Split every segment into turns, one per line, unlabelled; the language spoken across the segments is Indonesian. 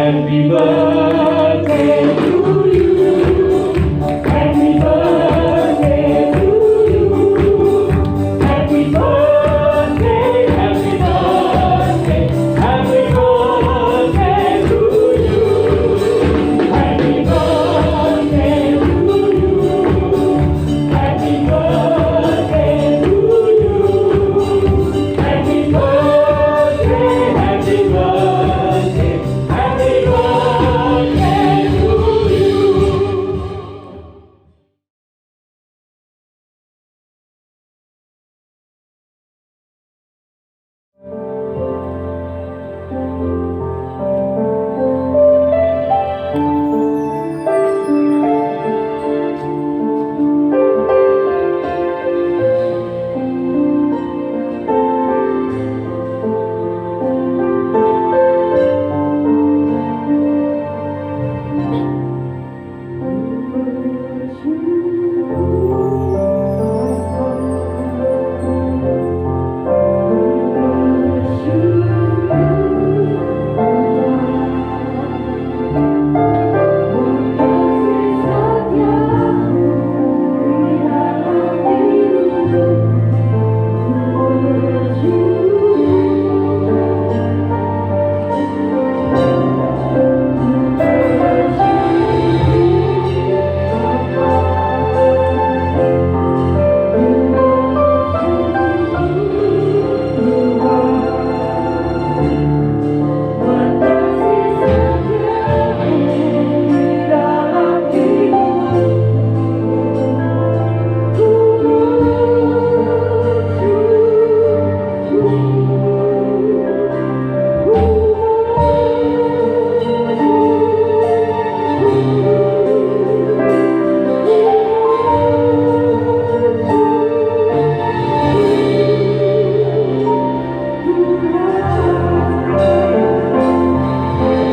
Happy birthday to you. Happy birthday to you. Happy birthday, happy birthday, happy birthday to you. Happy birthday to you. Happy birthday to you. Happy birthday, happy birthday, happy birthday to you.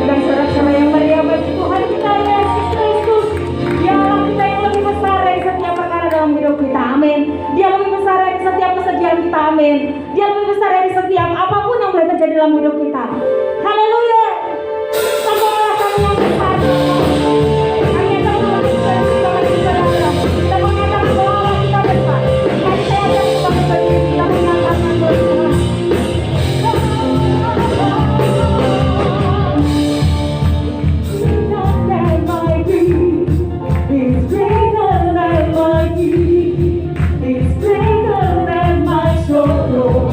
Dan sorak-sorai yang meriah bagi Tuhan kita Yesus Kristus. Dia Allah kita yang lebih besar dari setiap perkara dalam hidup kita, amin. Dia lebih besar dari setiap kesedihan kita, amin. Dia lebih besar dari setiap apapun yang boleh terjadi dalam hidup kita. Haleluya. Sembahlah kami yang besar. Kami akan mengatakan kita mengatakan bahwa Allah kita besar. Mari saya akan kita berdiri, kita mengatakan bahwa Tuhan. He's greater than my grief. He's greater than my sorrow.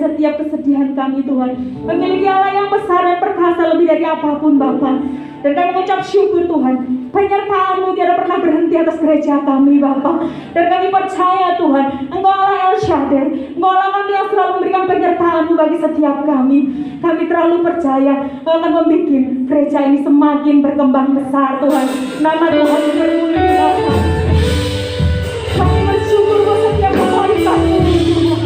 setiap kesedihan kami Tuhan. Memiliki Allah yang besar dan perkasa lebih dari apapun Bapa. Dan kami mengucap syukur Tuhan, penyertaan-Mu tiada pernah berhenti atas gereja kami Bapa. Dan kami percaya Tuhan, Engkau Allah El Shaddai, Engkau Allah kami yang selalu memberikan penyertaan-Mu bagi setiap kami. Kami terlalu percaya Engkau akan membuat gereja ini semakin berkembang besar Tuhan. Nama Tuhan diberkati Bapa. Kami bersyukur buat setiap kualitas-Mu Tuhan.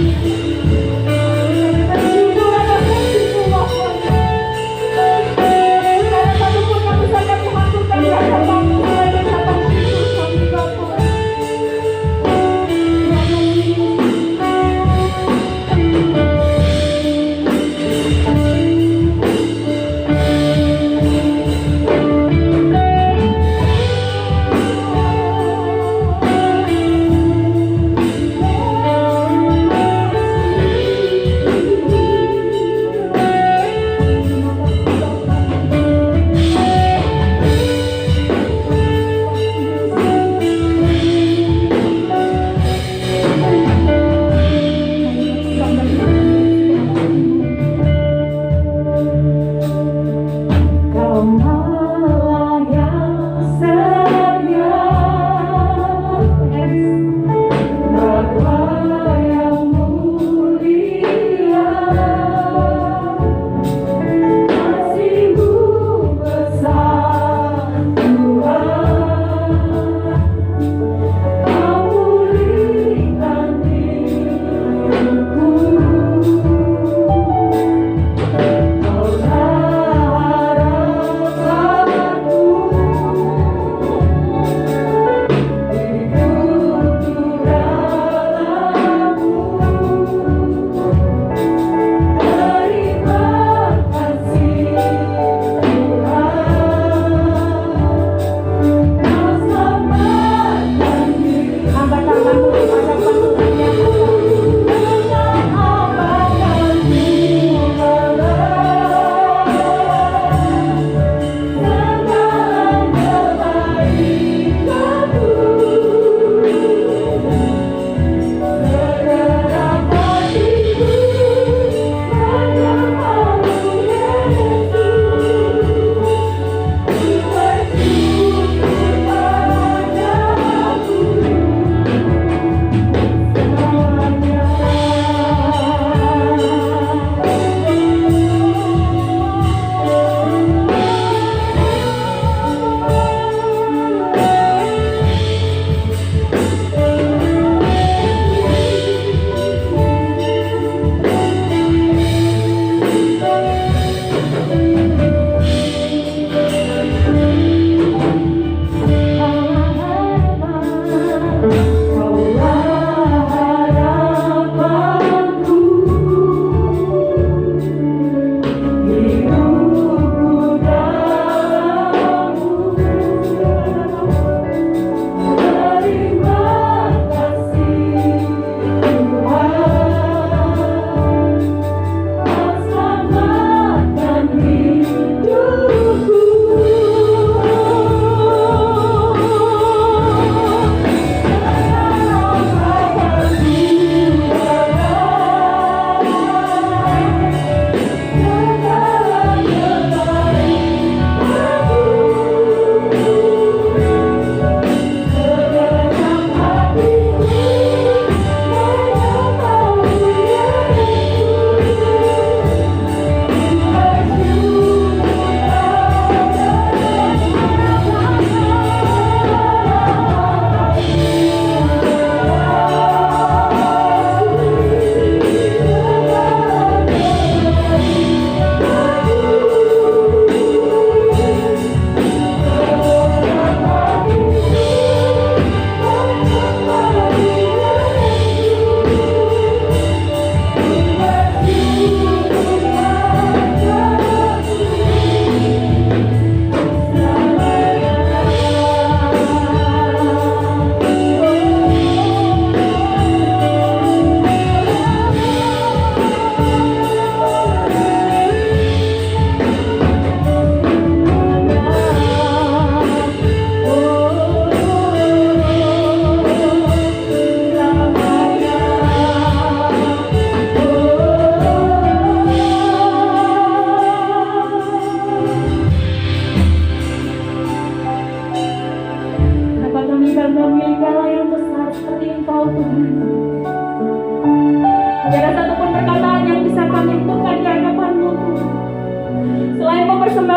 Kami bersyukur atas kasih-Mu Bapa. Karena satupun yang bisa kami haturkan di hadapan-Mu selain ucapan syukur kami Bapa.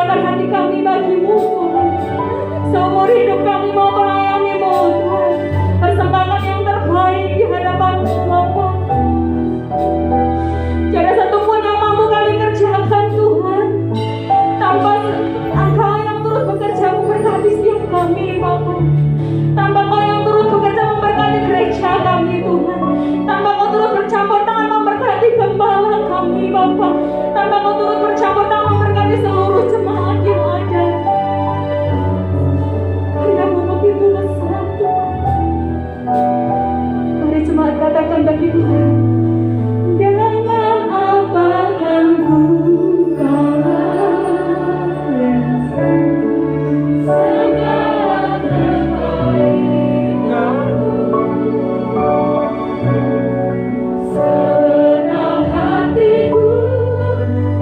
menyediakan hati kami bagi-Mu Tuhan. Seumur hidup kami mau melayani-Mu Tuhan. Persembahkan yang terbaik di hadapan-Mu Bapa. Tiada satupun yang mampu kami kerjakan Tuhan tanpa Engkau yang turut bekerja memberkati setiap kami Bapa. Tanpa Kau yang turut bekerja memberkati gereja kami Tuhan. Tanpa Kau turut bercampur tangan memberkati gembala kami Bapa. Tanpa Kau turut bercampur tangan memberkati seluruh jemaat yang ada. Karena-Mu begitu besar Tuhan. Mari jemaat katakan bagi Tuhan. Dengan apa kan ku balas segala kebaikan-Mu. Senang hatiku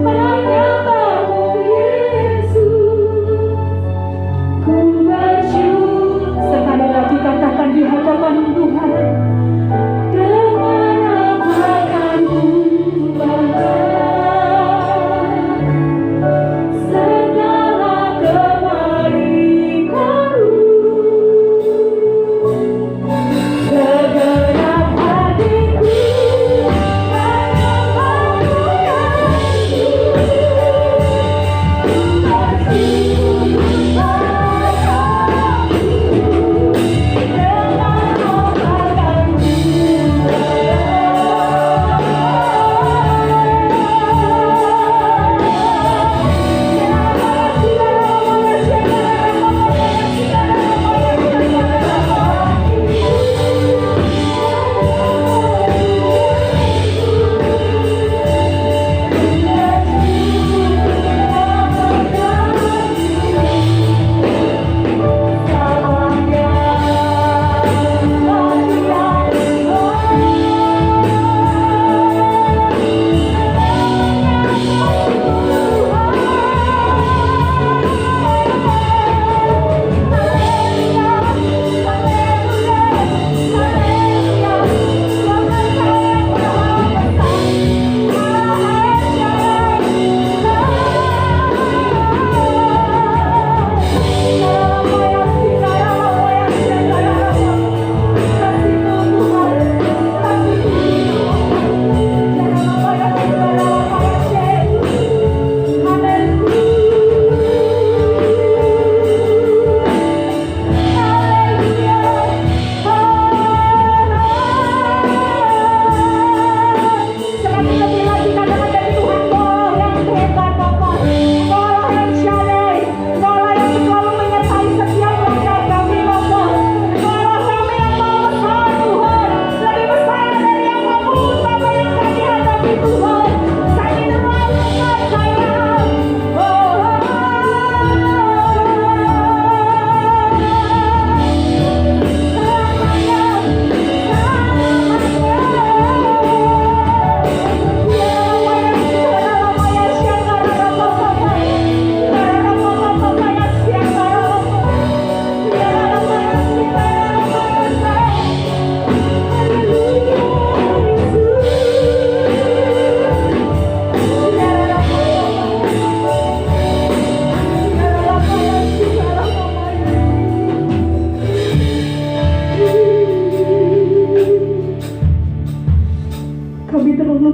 menyembah-Mu Yesus. Ku bersyukur. Sekali lagi katakan di hadapan Tuhan. Dengan apa kan ku balas segala kebaikan-Mu. Segenap hatiku menyembah-Mu Yesus. Ku bersyukur padamu. Dengan apa kan ku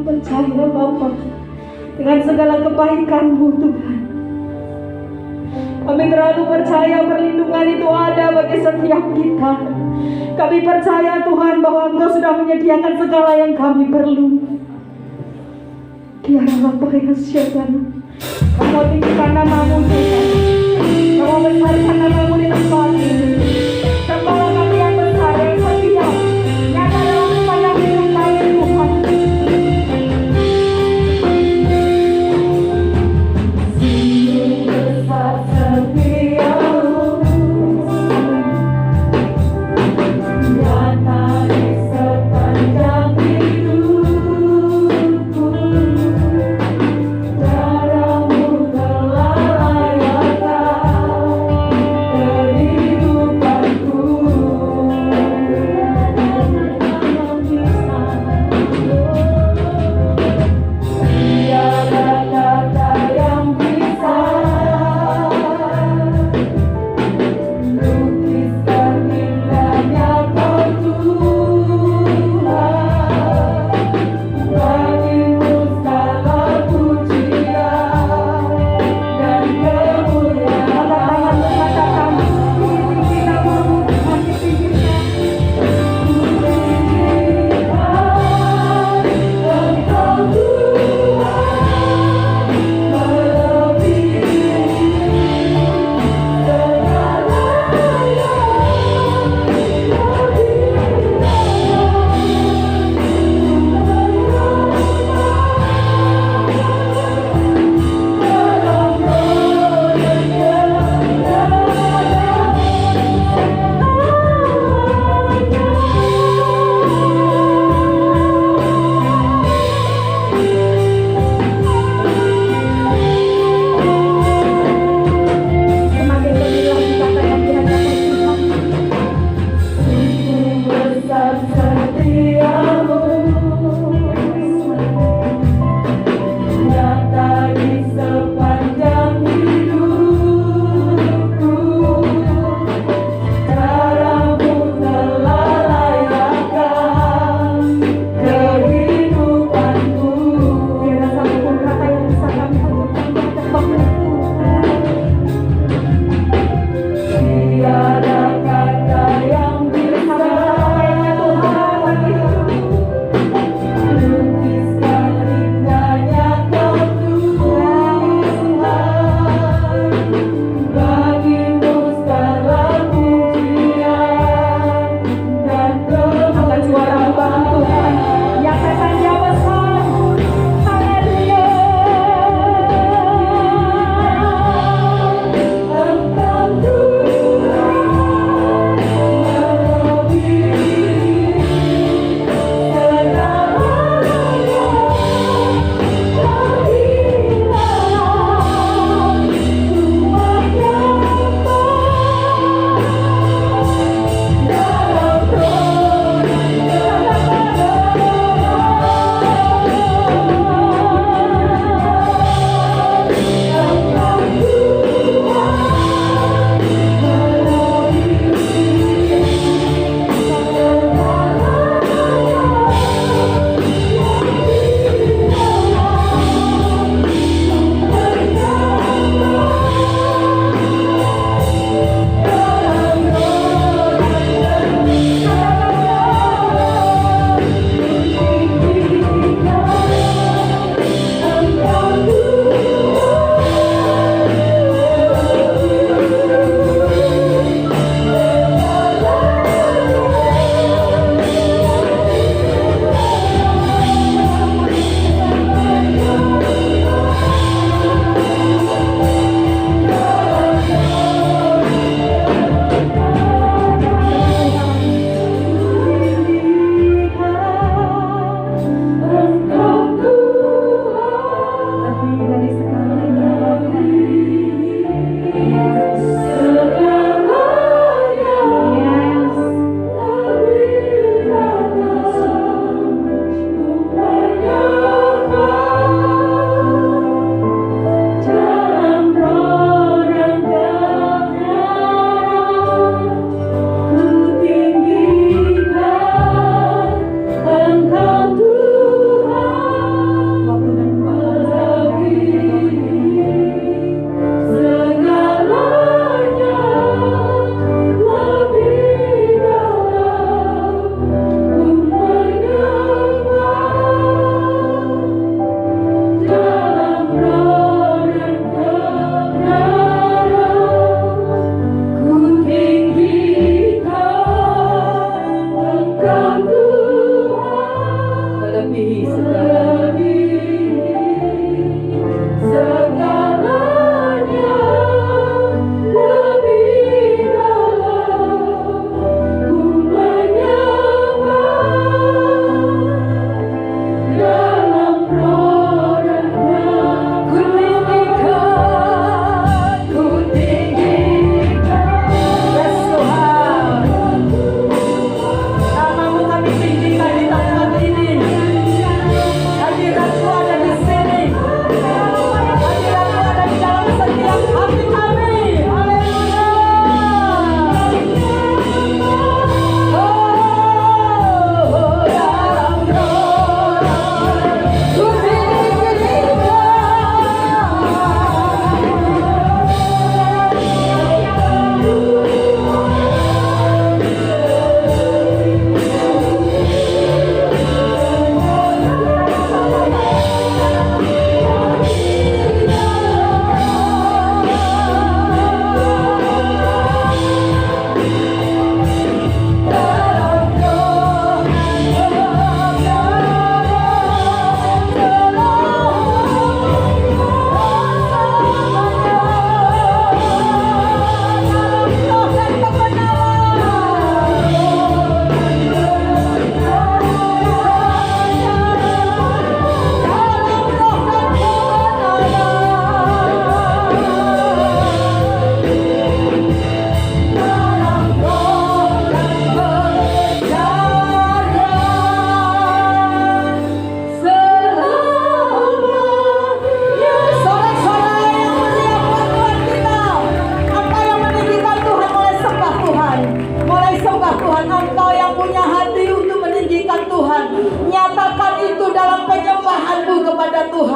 percaya Bapa dengan segala kebaikan-Mu Tuhan. Kami terlalu percaya perlindungan itu ada bagi setiap kita. Kami percaya Tuhan bahwa Engkau sudah menyediakan segala yang kami perlu. Tiada apa yang syaitan. Kamu tinggikan nama-Mu Tuhan. Kamu besarkan nama-Mu di tempat ini. Sembahlah kami yang besar yang setia. Nyata dalam sepanjang hidup kami Tuhan. Sungguh besar setia-Mu. Nyata di sepanjang hidupku. Darah-Mu telah layakkan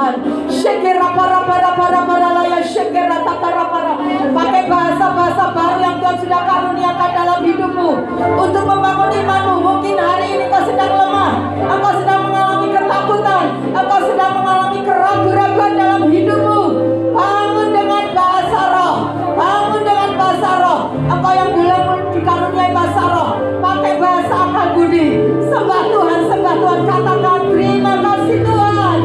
Tuhan. Shekera para laya shekera takara para. Pakai bahasa-bahasa baru yang Tuhan sudah karuniakan dalam hidupmu untuk membangun imanmu. Mungkin hari ini kau sedang lemah, engkau sedang mengalami ketakutan, engkau sedang mengalami keraguan-raguan dalam hidupmu. Bangun dengan bahasa roh, bangun dengan bahasa roh. Engkau yang belum dikaruniai bahasa roh, pakai bahasa akal budi. Sembah Tuhan, katakan terima kasih Tuhan.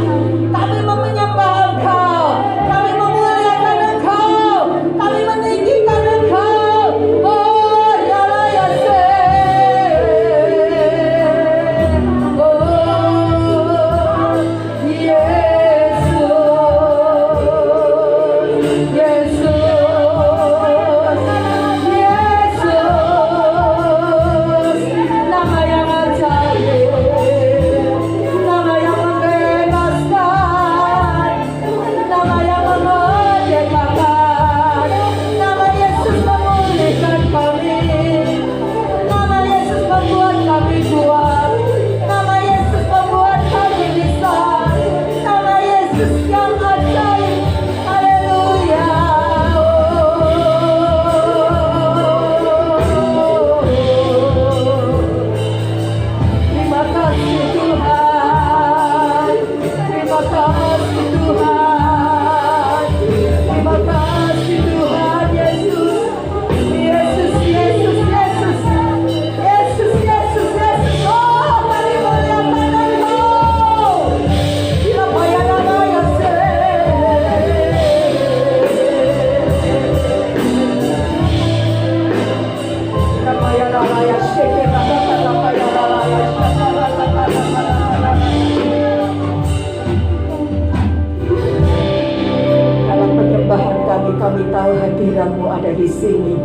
Kami menyembah Engkau, kami memuliakan Engkau, kami meninggikan Engkau. Oh ya ya se, oh Yesus, Yesus, Yesus, nama yang ajaib, nama yang membebaskan, nama yang memerdekakan, nama Yesus memulihkan kami, nama Yesus membuat kami kuat, nama Yesus membuat kami bisa, nama Yesus yang ajaib. Haleluya. Terima kasih Tuhan, terima kasih Tuhan, terima kasih Tuhan Yesus, Yesus, Yesus, Yesus, Yesus, Yesus, Yesus. Oh, kami muliakan Engkau. Bila nama Yesus. Nama Yesus. Dalam penyembahan kami tahu hadirat-Mu ada di sini.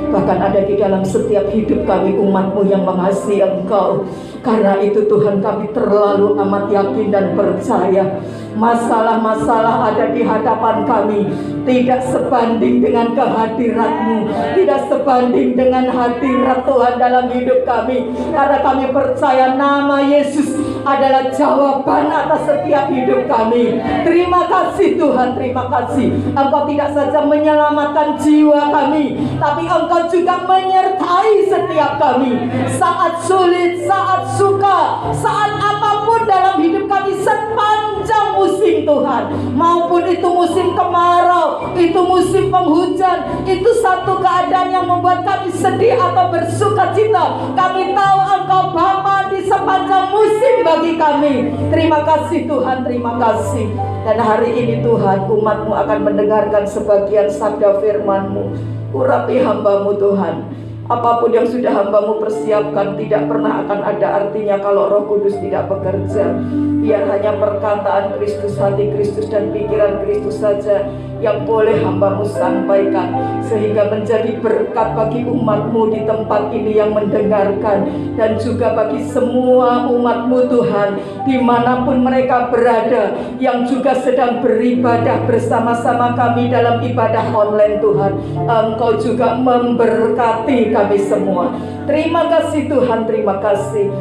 Bahkan ada di dalam setiap hidup kami, umat-Mu yang mengasihi Engkau. Karena itu Tuhan, kami terlalu amat yakin dan percaya masalah-masalah ada di hadapan kami tidak sebanding dengan kehadirat-Mu, tidak sebanding dengan hadirat Tuhan dalam hidup kami. Karena kami percaya nama Yesus adalah jawaban atas setiap hidup kami. Terima kasih Tuhan, terima kasih. Engkau tidak saja menyelamatkan jiwa kami, tapi Engkau juga menyertai setiap kami saat sulit, saat suka, saat apapun dalam hidup kami sepanjang musim Tuhan. Maupun itu musim kemarau, itu musim penghujan, itu satu keadaan yang membuat kami sedih atau bersuka cita, kami tahu Engkau Bapa di sepanjang musim bagi kami. Terima kasih Tuhan, terima kasih. Dan hari ini Tuhan, umat-Mu akan mendengarkan sebagian sabda firman-Mu. Urapi hamba-Mu Tuhan. Apapun yang sudah hamba-Mu persiapkan tidak pernah akan ada artinya kalau Roh Kudus tidak bekerja. Biar hanya perkataan Kristus, hati Kristus, dan pikiran Kristus saja yang boleh hamba-Mu sampaikan, sehingga menjadi berkat bagi umat-Mu di tempat ini yang mendengarkan, dan juga bagi semua umat-Mu Tuhan dimanapun mereka berada, yang juga sedang beribadah bersama-sama kami dalam ibadah online Tuhan. Engkau juga memberkati kami semua. Terima kasih Tuhan, terima kasih.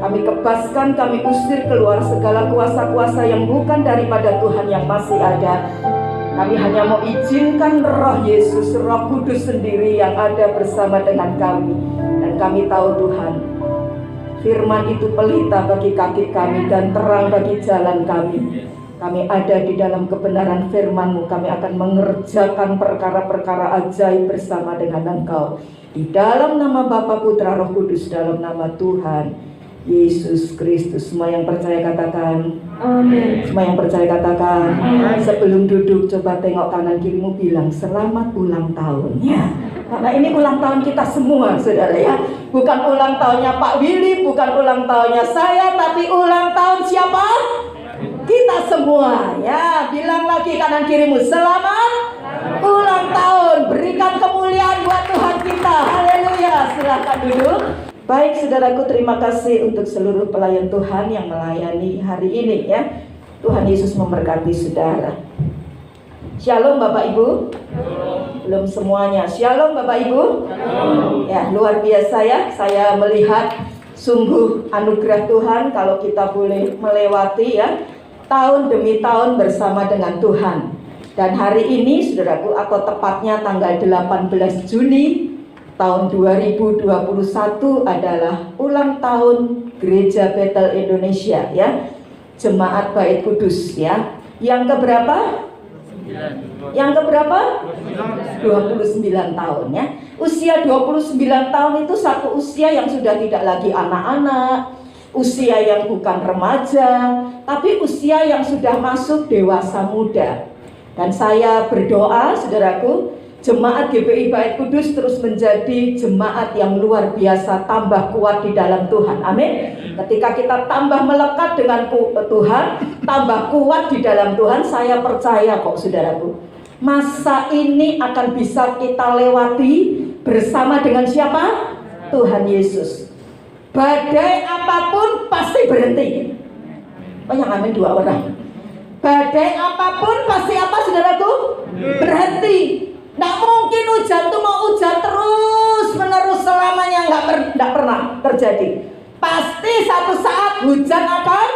Kami kebaskan, kami usir keluar segala kuasa-kuasa yang bukan daripada Tuhan yang masih ada. Kami hanya mau izinkan Roh Yesus, Roh Kudus sendiri yang ada bersama dengan kami. Dan kami tahu Tuhan, firman itu pelita bagi kaki kami dan terang bagi jalan kami. Kami ada di dalam kebenaran firman-Mu. Kami akan mengerjakan perkara-perkara ajaib bersama dengan Engkau. Di dalam nama Bapa, Putra, Roh Kudus, dalam nama Tuhan Yesus Kristus. Semua yang percaya katakan amin. Semua yang percaya katakan amin. Sebelum duduk coba tengok kanan kirimu, bilang selamat ulang tahun ya. Karena ini ulang tahun kita semua saudara ya. Bukan ulang tahunnya Pak Willy, bukan ulang tahunnya saya, tapi ulang tahun siapa? Kita semua ya. Bilang lagi kanan kirimu, selamat ulang tahun. Berikan kemuliaan buat Tuhan kita. Haleluya. Silakan duduk. Baik saudaraku, terima kasih untuk seluruh pelayan Tuhan yang melayani hari ini ya. Tuhan Yesus memberkati saudara. Shalom Bapak Ibu. Belum semuanya. Shalom Bapak Ibu. Ya, luar biasa ya. Saya melihat sungguh anugerah Tuhan kalau kita boleh melewati ya tahun demi tahun bersama dengan Tuhan. Dan hari ini saudaraku, atau tepatnya tanggal 18 Juni tahun 2021 adalah ulang tahun Gereja Bethel Indonesia ya. Jemaat Bait Kudus ya. Yang keberapa? Yang keberapa? 29 tahun ya. Usia 29 tahun itu satu usia yang sudah tidak lagi anak-anak, usia yang bukan remaja, tapi usia yang sudah masuk dewasa muda. Dan saya berdoa saudaraku, jemaat GBI Bait Kudus terus menjadi jemaat yang luar biasa, tambah kuat di dalam Tuhan. Amin. Ketika kita tambah melekat dengan Tuhan, tambah kuat di dalam Tuhan, saya percaya kok saudaraku, masa ini akan bisa kita lewati bersama dengan siapa? Tuhan Yesus. Badai apapun pasti berhenti. Oh yang amin 2 orang. Badai apapun pasti apa saudaraku? Berhenti. Nggak mungkin hujan tuh mau hujan terus menerus selamanya, nggak pernah terjadi. Pasti satu saat hujan akan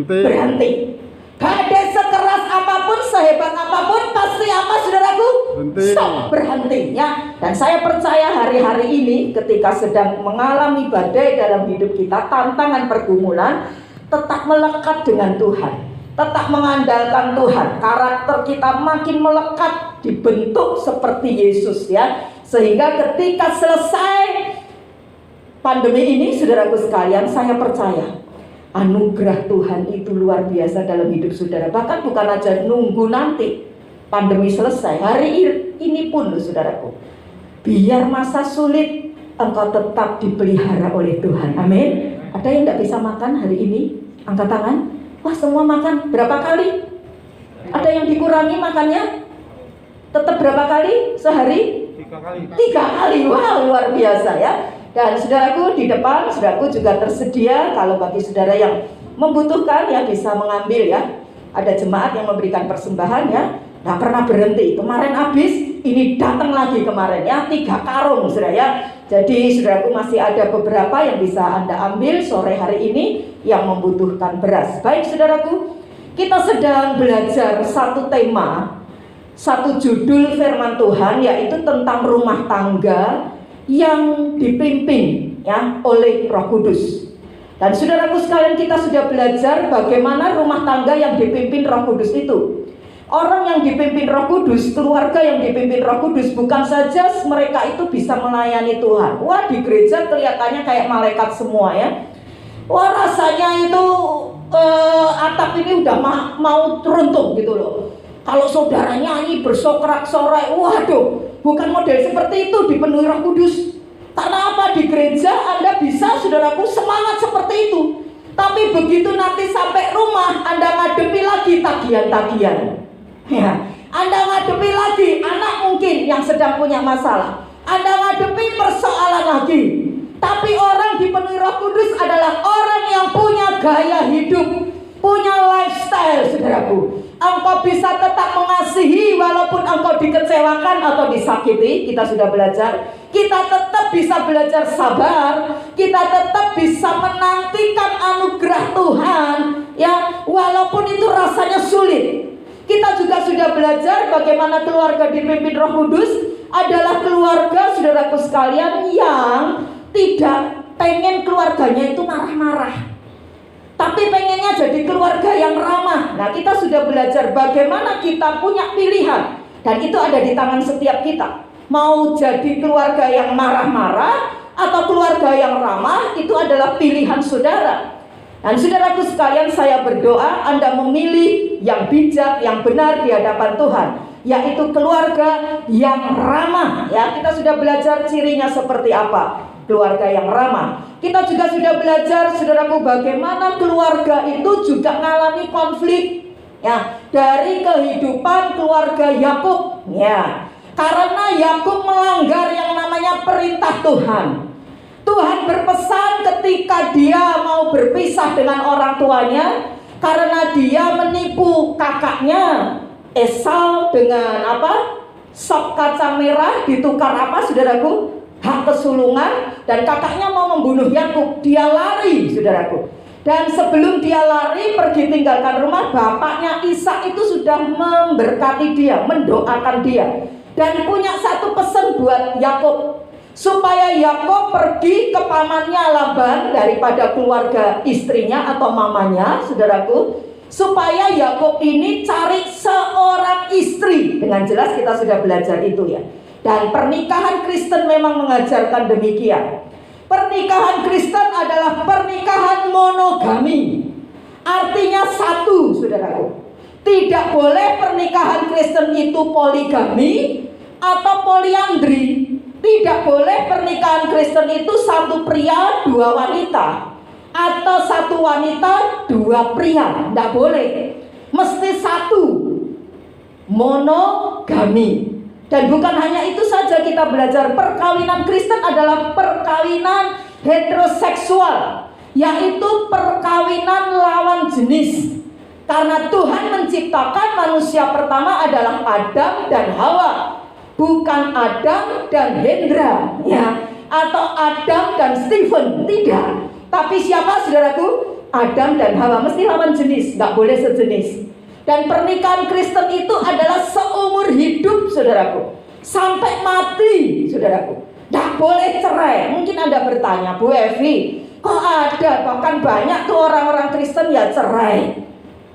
berhenti. Badai sekeras apapun, sehebat apapun, pasti apa saudaraku? Stop, berhenti ya. Dan saya percaya hari-hari ini ketika sedang mengalami badai dalam hidup kita, tantangan pergumulan, tetap melekat dengan Tuhan, tetap mengandalkan Tuhan. Karakter kita makin melekat, dibentuk seperti Yesus ya. Sehingga ketika selesai pandemi ini saudaraku sekalian, saya percaya anugerah Tuhan itu luar biasa dalam hidup saudara. Bahkan bukan aja nunggu nanti pandemi selesai, hari ini pun loh saudaraku. Biar masa sulit, engkau tetap dipelihara oleh Tuhan. Amin. Ada yang tidak bisa makan hari ini? Angkat tangan. Wah, semua makan. Berapa kali? Ada yang dikurangi makannya? Tetap berapa kali sehari?
3 kali.
3 kali. Wow, luar biasa ya. Dan saudaraku, di depan saudaraku juga tersedia kalau bagi saudara yang membutuhkan ya bisa mengambil ya. Ada jemaat yang memberikan persembahan ya. Nggak pernah berhenti. Kemarin habis, ini datang lagi kemarin ya. 3 karung saudara ya. Jadi saudaraku masih ada beberapa yang bisa Anda ambil sore hari ini yang membutuhkan beras. Baik saudaraku, kita sedang belajar satu tema, satu judul firman Tuhan, yaitu tentang rumah tangga yang dipimpin ya oleh Roh Kudus. Dan saudaraku sekalian, kita sudah belajar bagaimana rumah tangga yang dipimpin Roh Kudus itu. Orang yang dipimpin Roh Kudus, keluarga yang dipimpin Roh Kudus, bukan saja mereka itu bisa melayani Tuhan. Wah, di gereja kelihatannya kayak malaikat semua ya. Wah, rasanya itu atap ini udah mau runtuh gitu loh. Kalau saudara nyanyi bersorak-sorai, waduh, bukan model seperti itu dipenuhi Roh Kudus. Karena apa? Di gereja Anda bisa saudaraku semangat seperti itu. Tapi begitu nanti sampai rumah, Anda ngadepi lagi tagihan-tagihan ya. Anda ngadepi lagi anak mungkin yang sedang punya masalah, Anda ngadepi persoalan lagi. Tapi orang dipenuhi Roh Kudus adalah orang yang punya gaya hidup, punya lifestyle saudaraku. Engkau bisa tetap mengasihi walaupun engkau dikecewakan atau disakiti. Kita sudah belajar. Kita tetap bisa belajar sabar. Kita tetap bisa menantikan anugerah Tuhan ya, walaupun itu rasanya sulit. Kita juga sudah belajar bagaimana keluarga dipimpin Roh Kudus adalah keluarga saudaraku sekalian yang tidak pengen keluarganya itu marah-marah, tapi pengennya jadi keluarga yang ramah. Nah, kita sudah belajar bagaimana kita punya pilihan, dan itu ada di tangan setiap kita. Mau jadi keluarga yang marah-marah atau keluarga yang ramah, itu adalah pilihan saudara. Dan saudaraku sekalian, saya berdoa Anda memilih yang bijak, yang benar di hadapan Tuhan, yaitu keluarga yang ramah ya. Kita sudah belajar cirinya seperti apa keluarga yang ramah. Kita juga sudah belajar saudaraku bagaimana keluarga itu juga mengalami konflik ya, dari kehidupan keluarga Yakub ya. Karena Yakub melanggar yang namanya perintah Tuhan. Tuhan berpesan ketika dia mau berpisah dengan orang tuanya, karena dia menipu kakaknya Esau dengan apa? Sop kacang merah ditukar apa saudaraku? Hak kesulungan, dan kakaknya mau membunuh Yakub. Dia lari saudaraku. Dan sebelum dia lari pergi tinggalkan rumah, bapaknya Ishak itu sudah memberkati dia, mendoakan dia, dan punya satu pesan buat Yakub, supaya Yakub pergi ke pamannya Laban daripada keluarga istrinya atau mamanya, saudaraku, supaya Yakub ini cari seorang istri. Dengan jelas kita sudah belajar itu ya. Dan pernikahan Kristen memang mengajarkan demikian. Pernikahan Kristen adalah pernikahan monogami. Artinya satu, saudaraku. Tidak boleh pernikahan Kristen itu poligami atau poliandri. Tidak boleh pernikahan Kristen itu satu pria dua wanita, atau satu wanita dua pria. Tidak boleh. Mesti satu, monogami. Dan bukan hanya itu saja, kita belajar perkawinan Kristen adalah perkawinan heteroseksual, yaitu perkawinan lawan jenis. Karena Tuhan menciptakan manusia pertama adalah Adam dan Hawa, bukan Adam dan Hendra ya, atau Adam dan Stephen, tidak. Tapi siapa, saudaraku? Adam dan Hawa, mesti lawan jenis, nggak boleh sejenis. Dan pernikahan Kristen itu adalah seumur hidup, saudaraku, sampai mati, saudaraku. Tidak boleh cerai. Mungkin Anda bertanya, Bu Evi, kok ada, bahkan banyak tuh orang-orang Kristen ya cerai.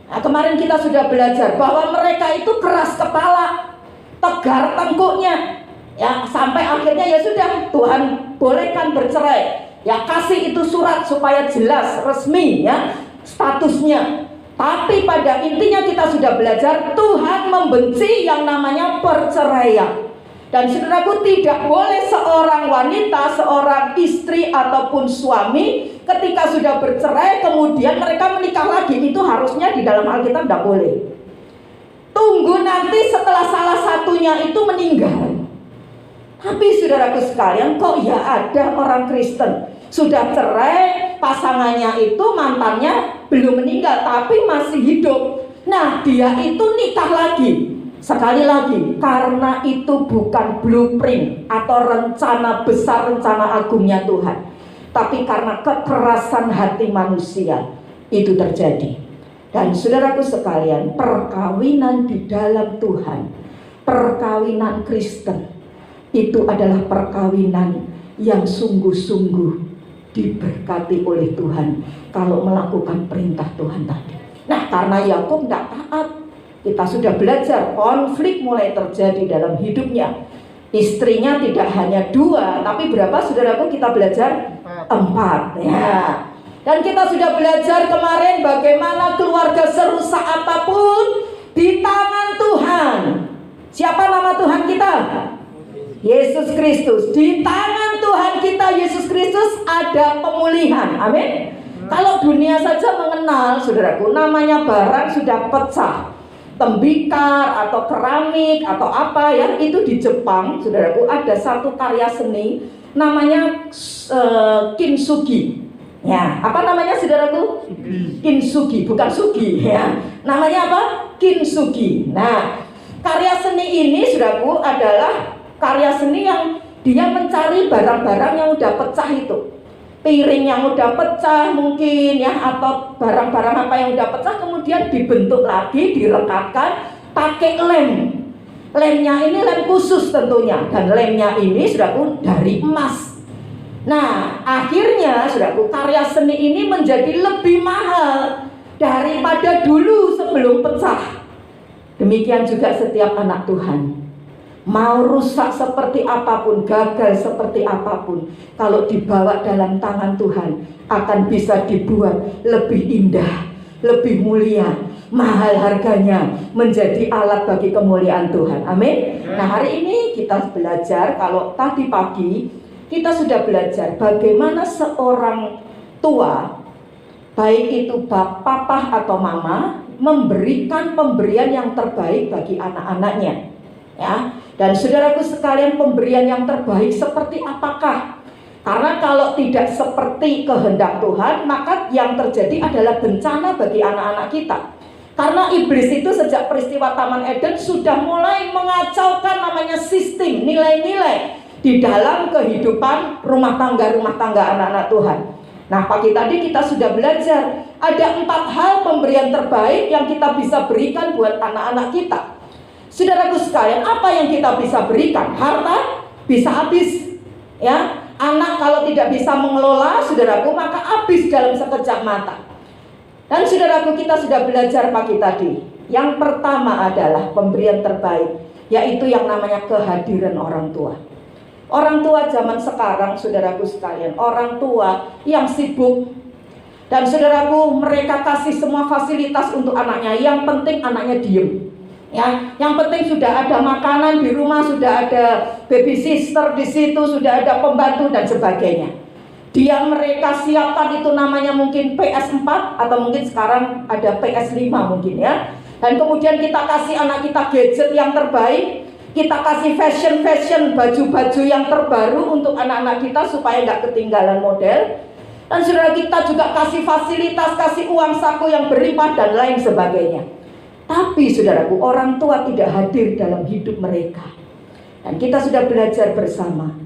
Nah, kemarin kita sudah belajar bahwa mereka itu keras kepala, tegar tengkuknya, ya, sampai akhirnya ya sudah, Tuhan bolehkan bercerai. Ya, kasih itu surat supaya jelas, resmi ya statusnya. Tapi pada intinya kita sudah belajar, Tuhan membenci yang namanya perceraian. Dan saudaraku, tidak boleh seorang wanita, seorang istri ataupun suami ketika sudah bercerai kemudian mereka menikah lagi. Itu harusnya di dalam Alkitab tidak boleh. Tunggu nanti setelah salah satunya itu meninggal. Tapi saudaraku sekalian, kok ya ada orang Kristen sudah cerai, pasangannya itu mantannya belum meninggal tapi masih hidup. Nah, dia itu nikah lagi. Sekali lagi, karena itu bukan blueprint atau rencana besar, rencana agungnya Tuhan, tapi karena kekerasan hati manusia itu terjadi. Dan saudaraku sekalian, perkawinan di dalam Tuhan, perkawinan Kristen, itu adalah perkawinan yang sungguh-sungguh diberkati oleh Tuhan kalau melakukan perintah Tuhan tadi. Nah, karena Yakub tidak taat, kita sudah belajar konflik mulai terjadi dalam hidupnya. Istrinya tidak hanya 2, tapi berapa, saudaraku? Kita belajar 4 ya. Dan kita sudah belajar kemarin bagaimana keluarga serusak apapun di tangan Tuhan. Siapa nama Tuhan kita? Yesus Kristus. Di tangan Tuhan kita Yesus Kristus ada pemulihan. Amin. Kalau dunia saja mengenal, saudaraku, namanya barang sudah pecah, tembikar atau keramik atau apa ya, itu di Jepang, saudaraku, ada satu karya seni namanya kintsugi. Ya, apa namanya, saudaraku? Kintsugi, bukan sugi ya. Namanya apa? Kintsugi. Nah, karya seni ini, saudaraku, adalah karya seni yang dia mencari barang-barang yang udah pecah itu, piring yang udah pecah mungkin ya, atau barang-barang apa yang udah pecah, kemudian dibentuk lagi, direkatkan pakai lem. Lemnya ini lem khusus tentunya, dan lemnya ini saudaraku dari emas. Nah, akhirnya saudaraku, karya seni ini menjadi lebih mahal daripada dulu sebelum pecah. Demikian juga setiap anak Tuhan. Mau rusak seperti apapun, gagal seperti apapun, kalau dibawa dalam tangan Tuhan akan bisa dibuat lebih indah, lebih mulia, mahal harganya, menjadi alat bagi kemuliaan Tuhan. Amin. Nah, hari ini kita belajar, kalau tadi pagi kita sudah belajar bagaimana seorang tua, baik itu papa atau mama, memberikan pemberian yang terbaik bagi anak-anaknya. Ya, dan saudaraku sekalian, pemberian yang terbaik seperti apakah? Karena kalau tidak seperti kehendak Tuhan, maka yang terjadi adalah bencana bagi anak-anak kita. Karena iblis itu sejak peristiwa Taman Eden sudah mulai mengacaukan namanya sistem, nilai-nilai di dalam kehidupan rumah tangga anak-anak Tuhan. Nah, pagi tadi kita sudah belajar ada 4 hal pemberian terbaik yang kita bisa berikan buat anak-anak kita. Saudaraku sekalian, apa yang kita bisa berikan? Harta bisa habis, ya. Anak kalau tidak bisa mengelola, saudaraku, maka habis dalam sekejap mata. Dan saudaraku, kita sudah belajar pagi tadi. Yang pertama adalah pemberian terbaik, yaitu yang namanya kehadiran orang tua. Orang tua zaman sekarang, saudaraku sekalian, orang tua yang sibuk. Dan saudaraku, mereka kasih semua fasilitas untuk anaknya. Yang penting anaknya diem, ya. Yang penting sudah ada makanan di rumah, sudah ada baby sister di situ, sudah ada pembantu dan sebagainya. Dia mereka siapkan itu namanya mungkin PS4 atau mungkin sekarang ada PS5 mungkin, ya. Dan kemudian kita kasih anak kita gadget yang terbaik. Kita kasih fashion baju-baju yang terbaru untuk anak-anak kita supaya nggak ketinggalan model. Dan saudara, kita juga kasih fasilitas, kasih uang saku yang berlimpah dan lain sebagainya. Tapi saudaraku, orang tua tidak hadir dalam hidup mereka. Dan kita sudah belajar bersama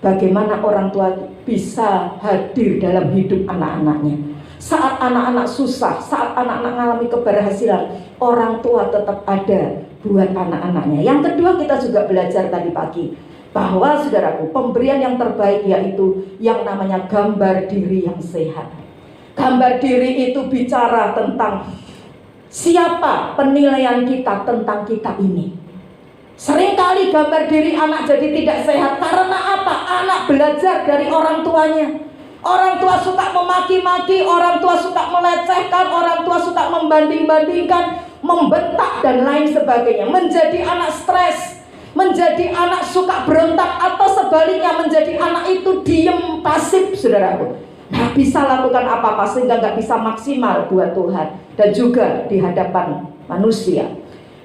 bagaimana orang tua bisa hadir dalam hidup anak-anaknya. Saat anak-anak susah, saat anak-anak mengalami keberhasilan, orang tua tetap ada buat anak-anaknya. Yang kedua, kita juga belajar tadi pagi bahwa saudaraku, pemberian yang terbaik yaitu yang namanya gambar diri yang sehat. Gambar diri itu bicara tentang siapa penilaian kita tentang kita ini. Seringkali gambar diri anak jadi tidak sehat. Karena apa? Anak belajar dari orang tuanya. Orang tua suka memaki-maki, orang tua suka melecehkan, orang tua suka membanding-bandingkan, membentak dan lain sebagainya. Menjadi anak stres, menjadi anak suka berontak, atau sebaliknya menjadi anak itu diem pasif, saudaraku. Nggak bisa lakukan apa-apa sehingga nggak bisa maksimal buat Tuhan dan juga di hadapan manusia.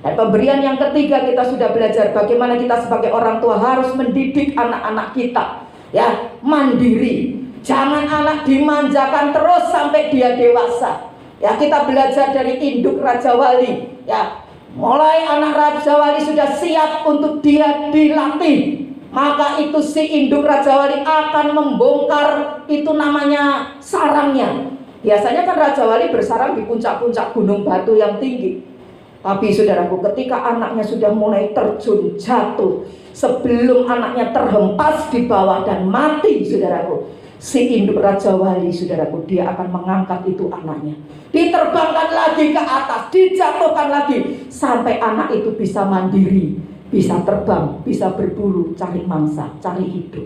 Dan pemberian yang ketiga, kita sudah belajar bagaimana kita sebagai orang tua harus mendidik anak-anak kita, ya, mandiri. Jangan anak dimanjakan terus sampai dia dewasa. Ya, kita belajar dari induk Raja Wali, ya. Mulai anak Raja Wali sudah siap untuk dia dilatih, maka itu si induk Raja Wali akan membongkar itu namanya sarangnya. Biasanya kan Raja Wali bersarang di puncak-puncak gunung batu yang tinggi. Tapi saudaraku, ketika anaknya sudah mulai terjun jatuh, sebelum anaknya terhempas di bawah dan mati, saudaraku, si induk Raja Wali, saudaraku, dia akan mengangkat itu anaknya, diterbangkan lagi ke atas, dijatuhkan lagi, sampai anak itu bisa mandiri, bisa terbang, bisa berburu, cari mangsa, cari hidup.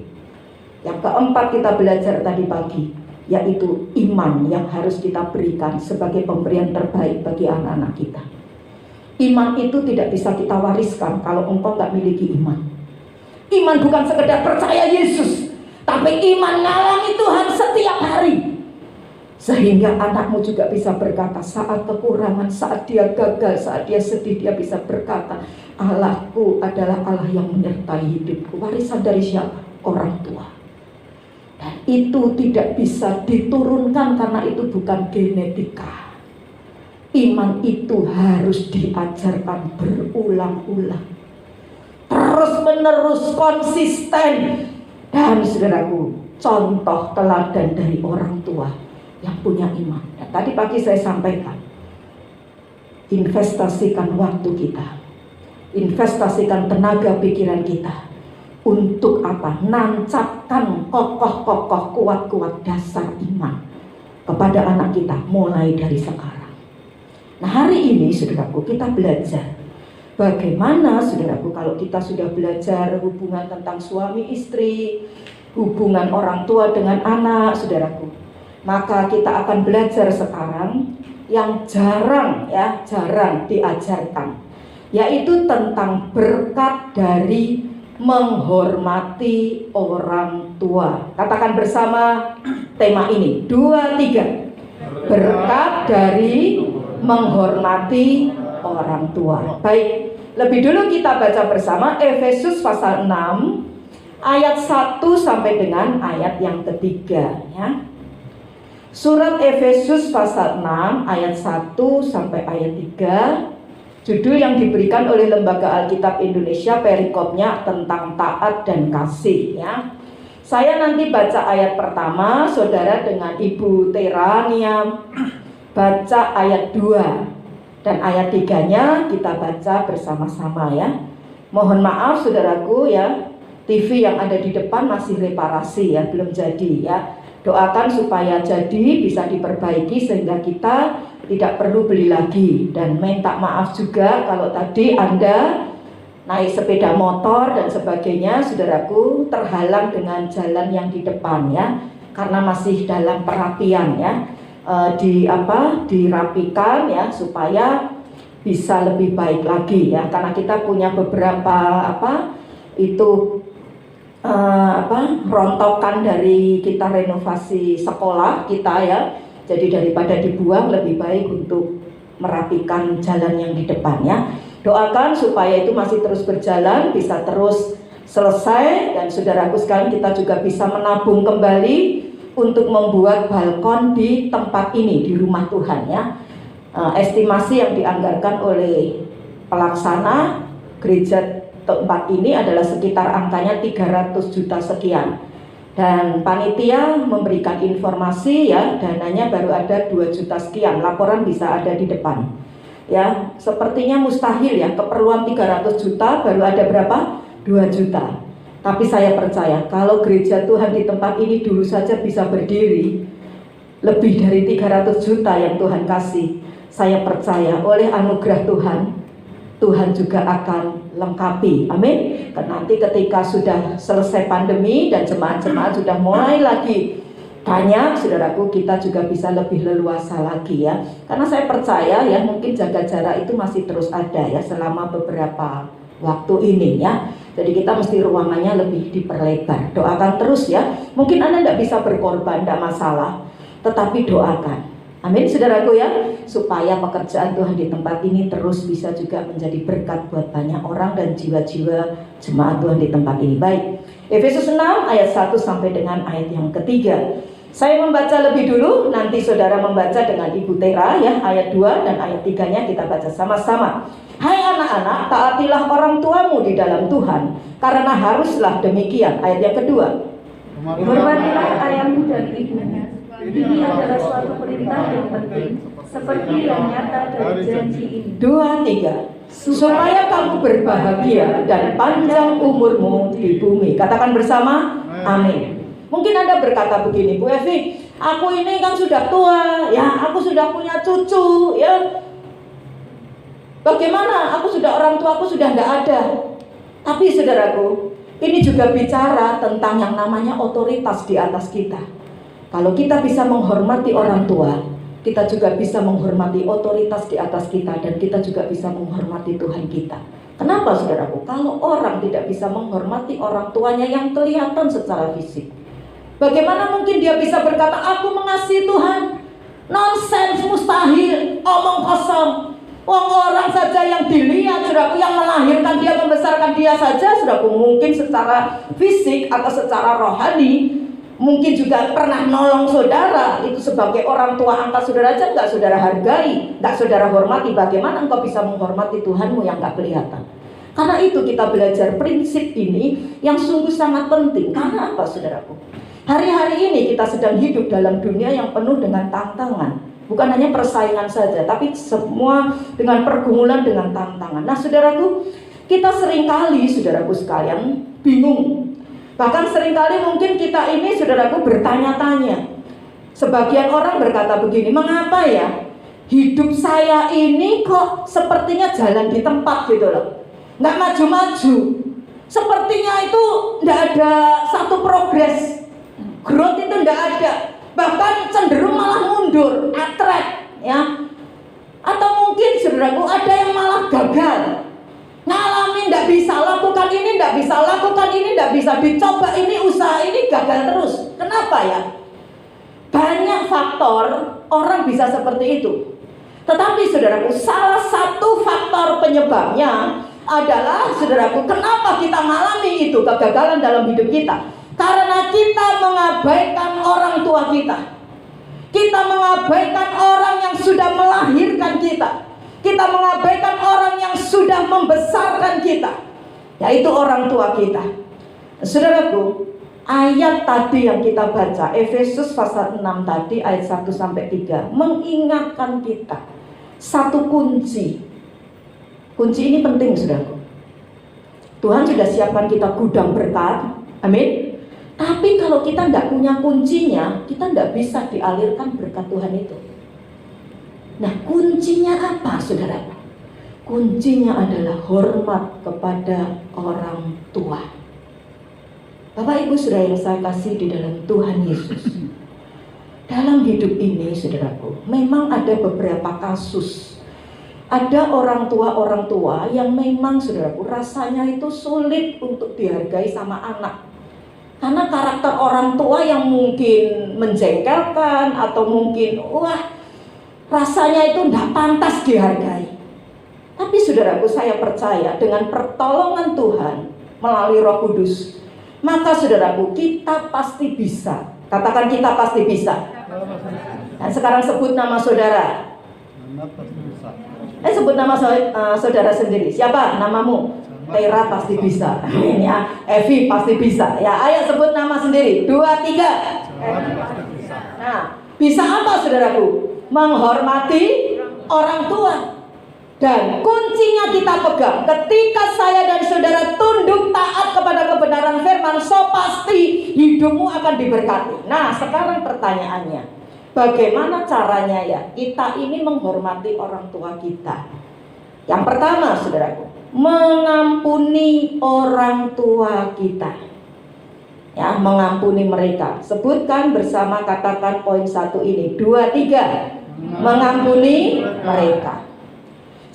Yang keempat kita belajar tadi pagi, yaitu iman yang harus kita berikan sebagai pemberian terbaik bagi anak-anak kita. Iman itu tidak bisa kita wariskan kalau engkau nggak miliki iman. Iman bukan sekedar percaya Yesus, tapi iman ngalami Tuhan setiap hari. Sehingga anakmu juga bisa berkata saat kekurangan, saat dia gagal, saat dia sedih, dia bisa berkata, Allahku adalah Allah yang menyertai hidupku. Warisan dari siapa? Orang tua. Dan itu tidak bisa diturunkan karena itu bukan genetika. Iman itu harus diajarkan berulang-ulang, terus menerus, konsisten. Dan saudaraku, contoh teladan dari orang tua yang punya iman. Dan tadi pagi saya sampaikan, investasikan waktu kita, investasikan tenaga pikiran kita. Untuk apa? Nancapkan kokoh-kokoh, kuat-kuat dasar iman kepada anak kita mulai dari sekarang. Nah, hari ini saudaraku, kita belajar bagaimana, saudaraku, kalau kita sudah belajar hubungan tentang suami istri, hubungan orang tua dengan anak, saudaraku, maka kita akan belajar sekarang yang jarang diajarkan, yaitu tentang berkat dari menghormati orang tua. Katakan bersama tema ini, 2, 3. Berkat dari menghormati orang tua. Baik, lebih dulu kita baca bersama Efesus pasal 6 ayat 1 sampai dengan ayat yang ketiga, ya. Surat Efesus pasal 6 ayat 1 sampai ayat 3. Judul yang diberikan oleh Lembaga Alkitab Indonesia, perikopnya tentang taat dan kasih, ya. Saya nanti baca ayat pertama, saudara dengan Ibu Terania baca ayat 2 dan ayat 3-nya kita baca bersama-sama ya. Mohon maaf saudaraku ya, TV yang ada di depan masih reparasi ya, belum jadi ya. Doakan supaya jadi, bisa diperbaiki sehingga kita tidak perlu beli lagi. Dan minta maaf juga kalau tadi Anda naik sepeda motor dan sebagainya, saudaraku, terhalang dengan jalan yang di depan ya, karena masih dalam perapian ya. Dirapikan ya supaya bisa lebih baik lagi ya, karena kita punya beberapa rontokan dari kita renovasi sekolah kita ya. Jadi daripada dibuang, lebih baik untuk merapikan jalan yang di depannya. Doakan supaya itu masih terus berjalan, bisa terus selesai. Dan saudaraku sekalian, kita juga bisa menabung kembali untuk membuat balkon di tempat ini, di rumah Tuhan ya. Estimasi yang dianggarkan oleh pelaksana gereja tempat ini adalah sekitar angkanya 300 juta sekian. Dan panitia memberikan informasi ya, dananya baru ada 2 juta sekian. Laporan bisa ada di depan ya. Sepertinya mustahil ya, keperluan 300 juta baru ada berapa? 2 juta. Tapi saya percaya kalau gereja Tuhan di tempat ini dulu saja bisa berdiri, lebih dari 300 juta yang Tuhan kasih, saya percaya oleh anugerah Tuhan, Tuhan juga akan lengkapi. Amin. Nanti ketika sudah selesai pandemi dan jemaat-jemaat sudah mulai lagi banyak, saudaraku, kita juga bisa lebih leluasa lagi ya. Karena saya percaya ya, mungkin jaga jarak itu masih terus ada ya selama beberapa waktu ini ya. Jadi kita mesti ruangannya lebih diperlebar. Doakan terus ya. Mungkin Anda tidak bisa berkorban, tidak masalah, tetapi doakan. Amin saudaraku ya, supaya pekerjaan Tuhan di tempat ini terus bisa juga menjadi berkat buat banyak orang dan jiwa-jiwa jemaat Tuhan di tempat ini. Baik, Efesus 6 ayat 1 sampai dengan ayat yang ketiga. Saya membaca lebih dulu, nanti saudara membaca dengan Ibu Tera ya, ayat 2 dan ayat 3-nya kita baca sama-sama. Hai anak-anak, taatilah orang tuamu di dalam Tuhan, karena haruslah demikian. Ayat yang kedua.
Hormatilah ayahmu dan ibumu. Ini adalah suatu perintah yang penting, seperti yang nyata dari janji ini.
2, 3. Supaya kamu berbahagia dan panjang umurmu di bumi. Katakan bersama, amin. Mungkin Anda berkata begini, Bu Evi, aku ini kan sudah tua, ya, aku sudah punya cucu, ya. Bagaimana? Aku sudah orang tua, aku sudah tidak ada. Tapi saudaraku, ini juga bicara tentang yang namanya otoritas di atas kita. Kalau kita bisa menghormati orang tua, kita juga bisa menghormati otoritas di atas kita, dan kita juga bisa menghormati Tuhan kita. Kenapa saudaraku? Kalau orang tidak bisa menghormati orang tuanya yang kelihatan secara fisik, bagaimana mungkin dia bisa berkata, aku mengasihi Tuhan? Nonsens, mustahil, omong kosong. Orang saja yang dilihat, saudaraku, yang melahirkan dia, membesarkan dia saja, saudaraku, mungkin secara fisik atau secara rohani, mungkin juga pernah nolong saudara. Itu sebagai orang tua angkat saudara aja nggak saudara hargai, nggak saudara hormati. Bagaimana engkau bisa menghormati Tuhanmu yang nggak kelihatan? Karena itu kita belajar prinsip ini yang sungguh sangat penting. Karena apa saudaraku? Hari-hari ini kita sedang hidup dalam dunia yang penuh dengan tantangan. Bukan hanya persaingan saja, tapi semua dengan pergumulan, dengan tantangan. Nah saudaraku, kita seringkali, saudaraku sekalian, bingung. Bahkan seringkali mungkin kita ini, saudaraku, bertanya-tanya. Sebagian orang berkata begini, mengapa ya hidup saya ini kok sepertinya jalan di tempat gitu loh, nggak maju-maju. Sepertinya itu nggak ada satu progres, growth itu nggak ada, bahkan cenderung malah mundur, atret ya. Atau mungkin saudaraku ada yang malah gagal, ngalamin tidak bisa lakukan ini, tidak bisa lakukan ini, tidak bisa dicoba ini, usaha ini gagal terus. Kenapa ya? Banyak faktor orang bisa seperti itu. Tetapi saudaraku, salah satu faktor penyebabnya adalah, saudaraku, kenapa kita mengalami itu kegagalan dalam hidup kita? Karena kita mengabaikan orang tua kita. Kita mengabaikan orang yang sudah melahirkan kita. Kita mengabaikan orang yang sudah membesarkan kita, yaitu orang tua kita. Saudaraku, Ayat tadi yang kita baca, Efesus pasal 6 tadi ayat 1 sampai 3 mengingatkan kita satu kunci. Kunci ini penting, saudaraku. Tuhan sudah siapkan kita gudang berkat, amin. Tapi kalau kita tidak punya kuncinya, kita tidak bisa dialirkan berkat Tuhan itu. Nah, kuncinya apa, saudara? Kuncinya adalah hormat kepada orang tua. Bapak Ibu saudara yang saya kasih di dalam Tuhan Yesus, dalam hidup ini saudaraku, memang ada beberapa kasus. Ada orang tua yang memang saudaraku rasanya itu sulit untuk dihargai sama anak. Karena karakter orang tua yang mungkin menjengkelkan atau mungkin rasanya itu tidak pantas dihargai. Tapi saudaraku, saya percaya dengan pertolongan Tuhan melalui Roh Kudus, maka saudaraku, kita pasti bisa. Katakan, kita pasti bisa. Dan sekarang sebut nama saudara. Sebut nama saudara sendiri. Siapa namamu? Tera pasti bisa. Ini ya, Evi pasti bisa. Ya, ayo sebut nama sendiri. 2, 3. Nah, bisa apa saudaraku? Menghormati orang tua. Dan kuncinya kita pegang. Ketika saya dan saudara tunduk taat kepada kebenaran firman, so pasti hidupmu akan diberkati. Nah, sekarang pertanyaannya, bagaimana caranya ya kita ini menghormati orang tua kita? Yang pertama, saudaraku, mengampuni orang tua kita. Ya, mengampuni mereka. Sebutkan bersama, katakan poin 1 ini. 2, 3. Mengampuni mereka.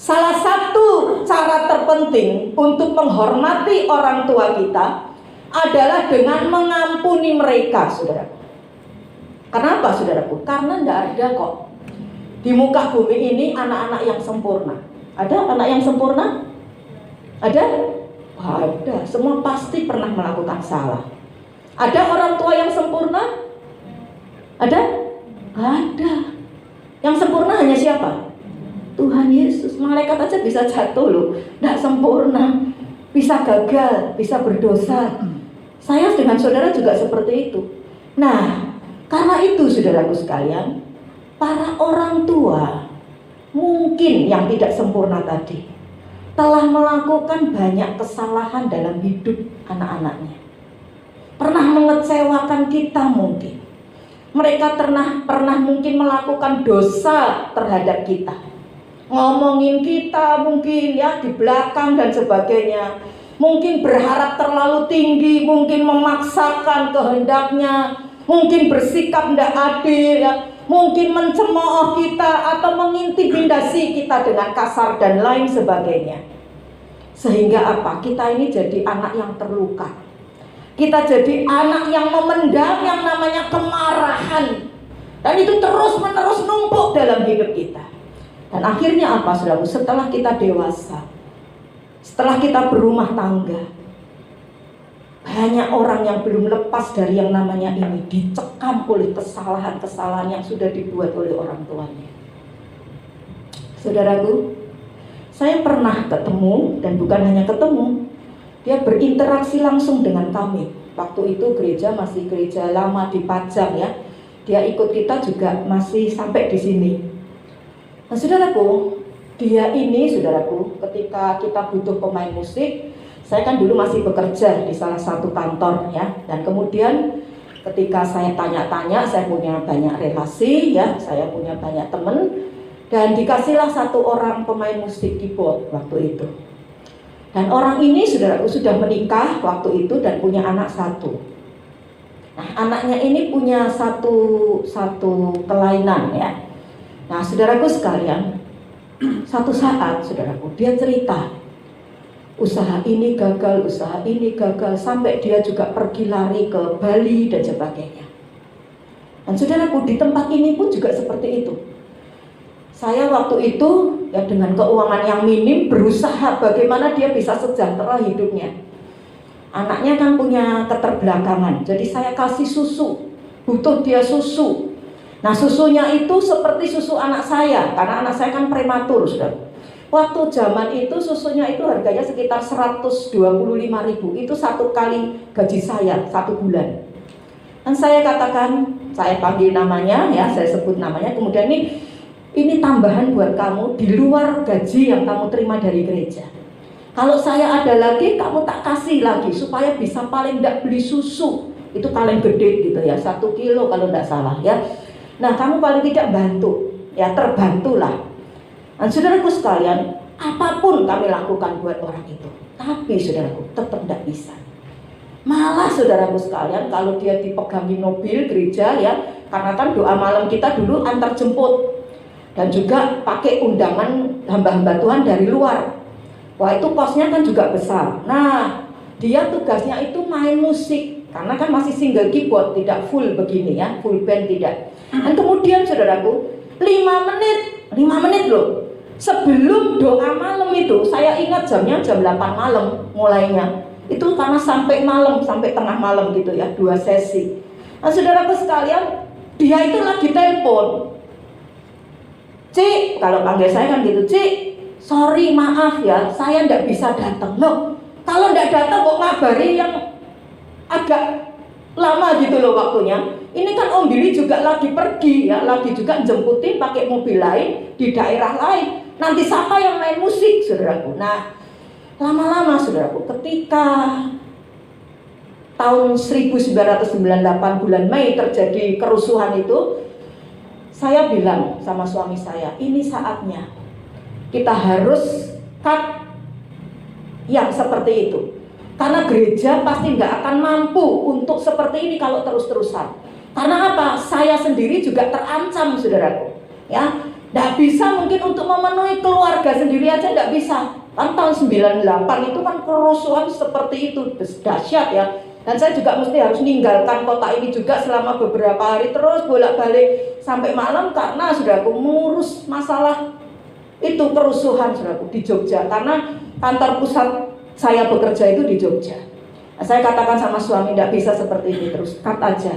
Salah satu cara terpenting untuk menghormati orang tua kita adalah dengan mengampuni mereka, saudara. Kenapa, saudaraku? Karena tidak ada kok di muka bumi ini anak-anak yang sempurna. Ada anak yang sempurna? Ada? Ada. Semua pasti pernah melakukan salah. Ada orang tua yang sempurna? Ada? Ada. Yang sempurna hanya siapa? Tuhan Yesus. Malaikat aja bisa jatuh loh, tidak sempurna, bisa gagal, bisa berdosa. Saya dengan saudara juga seperti itu. Nah, karena itu saudaraku sekalian, para orang tua mungkin yang tidak sempurna tadi telah melakukan banyak kesalahan dalam hidup anak-anaknya. Pernah mengecewakan kita mungkin. Mereka pernah mungkin melakukan dosa terhadap kita. Ngomongin kita mungkin ya di belakang dan sebagainya. Mungkin berharap terlalu tinggi, mungkin memaksakan kehendaknya, mungkin bersikap tidak adil ya, mungkin mencemooh kita atau mengintimidasi kita dengan kasar dan lain sebagainya. Sehingga apa? Kita ini jadi anak yang terluka. Kita jadi anak yang memendam yang namanya kemarahan. Dan itu terus-menerus numpuk dalam hidup kita. Dan akhirnya apa, saudara? Setelah kita dewasa, setelah kita berumah tangga, banyak orang yang belum lepas dari yang namanya ini, dicekam oleh kesalahan-kesalahan yang sudah dibuat oleh orang tuanya. Saudaraku, saya pernah ketemu, dan bukan hanya ketemu, dia berinteraksi langsung dengan kami. Waktu itu gereja masih gereja lama di Pajang ya. Dia ikut kita juga masih sampai di sini. Nah, saudaraku, dia ini, saudaraku, ketika kita butuh pemain musik, saya kan dulu masih bekerja di salah satu kantor ya, dan kemudian ketika saya tanya-tanya, saya punya banyak relasi ya, saya punya banyak teman, dan dikasihlah satu orang pemain musik keyboard waktu itu. Dan orang ini, saudaraku, sudah menikah waktu itu dan punya anak 1. Nah, anaknya ini punya satu kelainan ya. Nah, saudaraku sekalian, satu saat, saudaraku, dia cerita, usaha ini gagal, sampai dia juga pergi lari ke Bali dan sebagainya. Dan saudaraku, di tempat ini pun juga seperti itu. Saya waktu itu, ya dengan keuangan yang minim, berusaha bagaimana dia bisa sejahtera hidupnya. Anaknya kan punya keterbelakangan, jadi saya kasih susu, butuh dia susu. Nah, susunya itu seperti susu anak saya, karena anak saya kan prematur, saudara. Waktu zaman itu susunya itu harganya sekitar 125.000. Itu satu kali gaji saya 1 bulan. Dan saya katakan, saya panggil namanya ya, saya sebut namanya. Kemudian ini tambahan buat kamu di luar gaji yang kamu terima dari gereja. Kalau saya ada lagi, kamu tak kasih lagi supaya bisa paling tidak beli susu. Itu paling gede gitu ya, 1 kilo kalau tidak salah ya. Nah, kamu paling tidak bantu, ya terbantulah. Nah, saudaraku sekalian, apapun kami lakukan buat orang itu, tapi saudaraku tetap tidak bisa. Malah saudaraku sekalian, kalau dia dipegangi mobil gereja ya, karena kan doa malam kita dulu antar jemput dan juga pakai undangan hamba-hamba Tuhan dari luar. Wah, itu kosnya kan juga besar. Nah, dia tugasnya itu main musik, karena kan masih single keyboard, tidak full begini ya, full band tidak. Dan kemudian saudaraku, 5 menit loh, sebelum doa malam itu, saya ingat jamnya jam 8 malam mulainya. Itu karena sampai malam, sampai tengah malam gitu ya, 2 sesi. Nah, saudaraku sekalian, dia itu lagi telepon. Cik, kalau panggil saya kan gitu, Cik, sorry maaf ya, saya nggak bisa datang. Loh, kalau nggak datang kok ngabari yang agak lama gitu loh waktunya. Ini kan Om Billy juga lagi pergi ya, lagi juga jemputin pakai mobil lain di daerah lain. Nanti siapa yang main musik, saudaraku? Nah, lama-lama saudaraku, ketika tahun 1998 bulan Mei terjadi kerusuhan itu, saya bilang sama suami saya, ini saatnya kita harus cut yang seperti itu. Karena gereja pasti nggak akan mampu untuk seperti ini kalau terus-terusan. Karena apa? Saya sendiri juga terancam, saudaraku. Ya, nggak bisa mungkin untuk memenuhi keluarga sendiri aja nggak bisa. Kan tahun 98 itu kan kerusuhan seperti itu, dahsyat ya. Dan saya juga mesti harus meninggalkan kota ini juga selama beberapa hari terus bolak-balik sampai malam karena saudaraku mengurus masalah itu kerusuhan saudaraku di Jogja. Karena kantor pusat saya bekerja itu di Jogja. Nah, saya katakan sama suami, tidak bisa seperti ini terus, cut aja.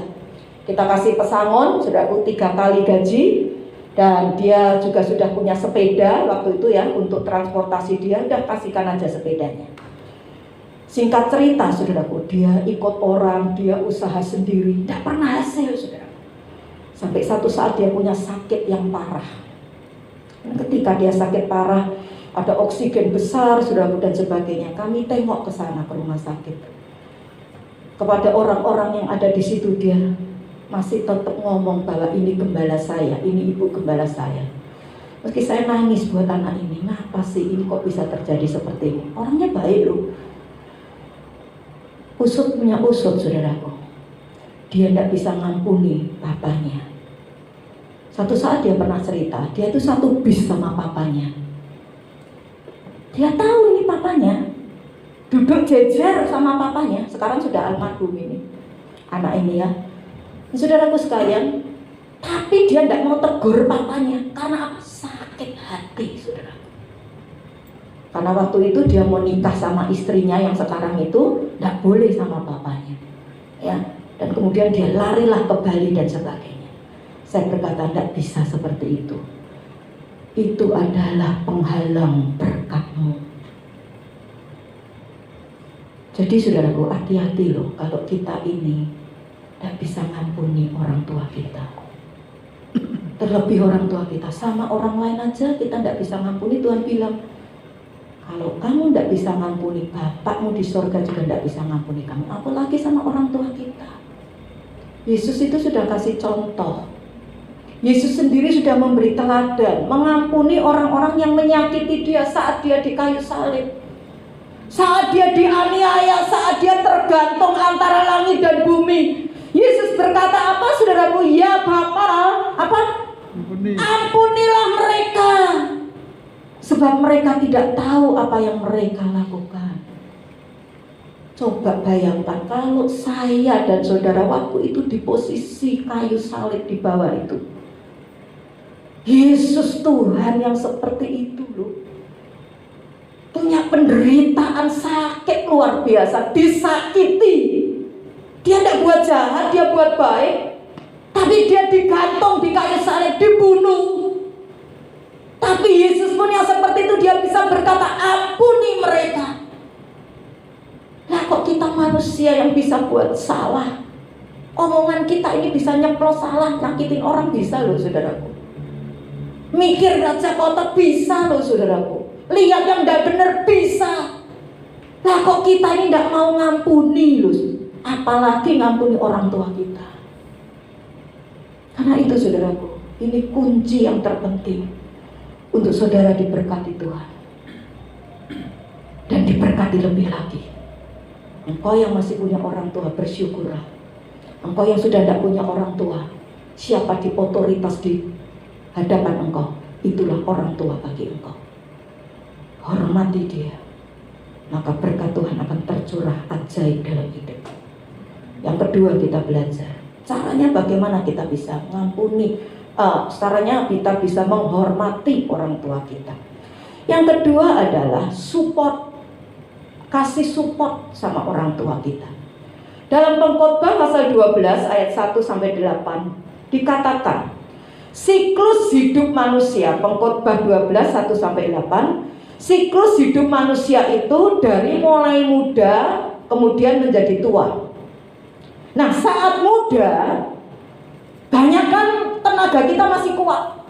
Kita kasih pesangon, saudaraku 3 kali gaji. Dan dia juga sudah punya sepeda waktu itu ya, untuk transportasi dia, udah kasihkan aja sepedanya. Singkat cerita saudaraku, dia ikut orang, dia usaha sendiri, tidak pernah hasil saudaraku. Sampai satu saat dia punya sakit yang parah. Dan ketika dia sakit parah, ada oksigen besar saudaraku dan sebagainya. Kami tengok ke sana ke rumah sakit. Kepada orang-orang yang ada di situ dia masih tetap ngomong bahwa ini gembala saya, ini ibu gembala saya. Meski saya nangis buat anak ini, ngapa sih ini kok bisa terjadi seperti ini? Orangnya baik loh. Usut punya usut saudaraku. Dia tidak bisa ngampuni papanya. Satu saat dia pernah cerita, dia itu satu bis sama papanya. Dia tahu ini papanya, duduk jejer sama papanya. Sekarang sudah almarhum ini, anak ini ya. Saudaraku sekalian, tapi dia tidak mau tegur papanya. Karena apa? Sakit hati, saudara. Karena waktu itu dia mau nikah sama istrinya yang sekarang itu, tidak boleh sama papanya, ya. Dan kemudian dia larilah ke Bali dan sebagainya. Saya berkata, tidak bisa seperti itu. Itu adalah penghalang berkatmu. Jadi saudaraku, hati-hati loh kalau kita ini tidak bisa ngampuni orang tua kita. Terlebih orang tua kita, sama orang lain aja kita tidak bisa ngampuni. Tuhan bilang, kalau kamu tidak bisa ngampuni, Bapakmu di sorga juga tidak bisa ngampuni kamu, apalagi sama orang tua kita. Yesus itu sudah kasih contoh. Yesus sendiri sudah memberi teladan, mengampuni orang-orang yang menyakiti dia saat dia di kayu salib, saat dia dianiaya, saat dia tergantung antara langit dan bumi. Yesus berkata apa saudaraku? Ya Bapa, apa? Ampunilah mereka, sebab mereka tidak tahu apa yang mereka lakukan. Coba bayangkan kalau saya dan saudara waktu itu di posisi kayu salib di bawah itu. Yesus Tuhan yang seperti itu loh, punya penderitaan sakit luar biasa, disakiti. Dia tidak buat jahat, dia buat baik. Tapi dia digantung di kayu salib, dibunuh. Tapi Yesus Meskipun yang seperti itu dia bisa berkata, ampuni mereka. Nah kok kita manusia yang bisa buat salah? Omongan kita ini bisa nyeplos salah, nyakitin orang bisa loh saudaraku. Mikir raja kotor bisa loh saudaraku. Lihat yang tidak benar bisa. Lah kok kita ini tidak mau ngampuni loh. Apalagi ngampuni orang tua kita. Karena itu saudaraku, ini kunci yang terpenting untuk saudara diberkati Tuhan. Dan diberkati lebih lagi. Engkau yang masih punya orang tua, bersyukurlah. Engkau yang sudah tidak punya orang tua, siapa di otoritas di hadapan engkau, itulah orang tua bagi engkau. Hormati dia, maka berkat Tuhan akan tercurah ajaib dalam hidup. Yang kedua kita belajar caranya bagaimana kita bisa mengampuni, caranya kita bisa menghormati orang tua kita. Yang kedua adalah support, kasih support sama orang tua kita. Dalam Pengkhotbah pasal 12 ayat 1-8 dikatakan siklus hidup manusia, Pengkhotbah 12 1-8, siklus hidup manusia itu dari mulai muda kemudian menjadi tua. Nah saat muda banyak kan tenaga kita masih kuat.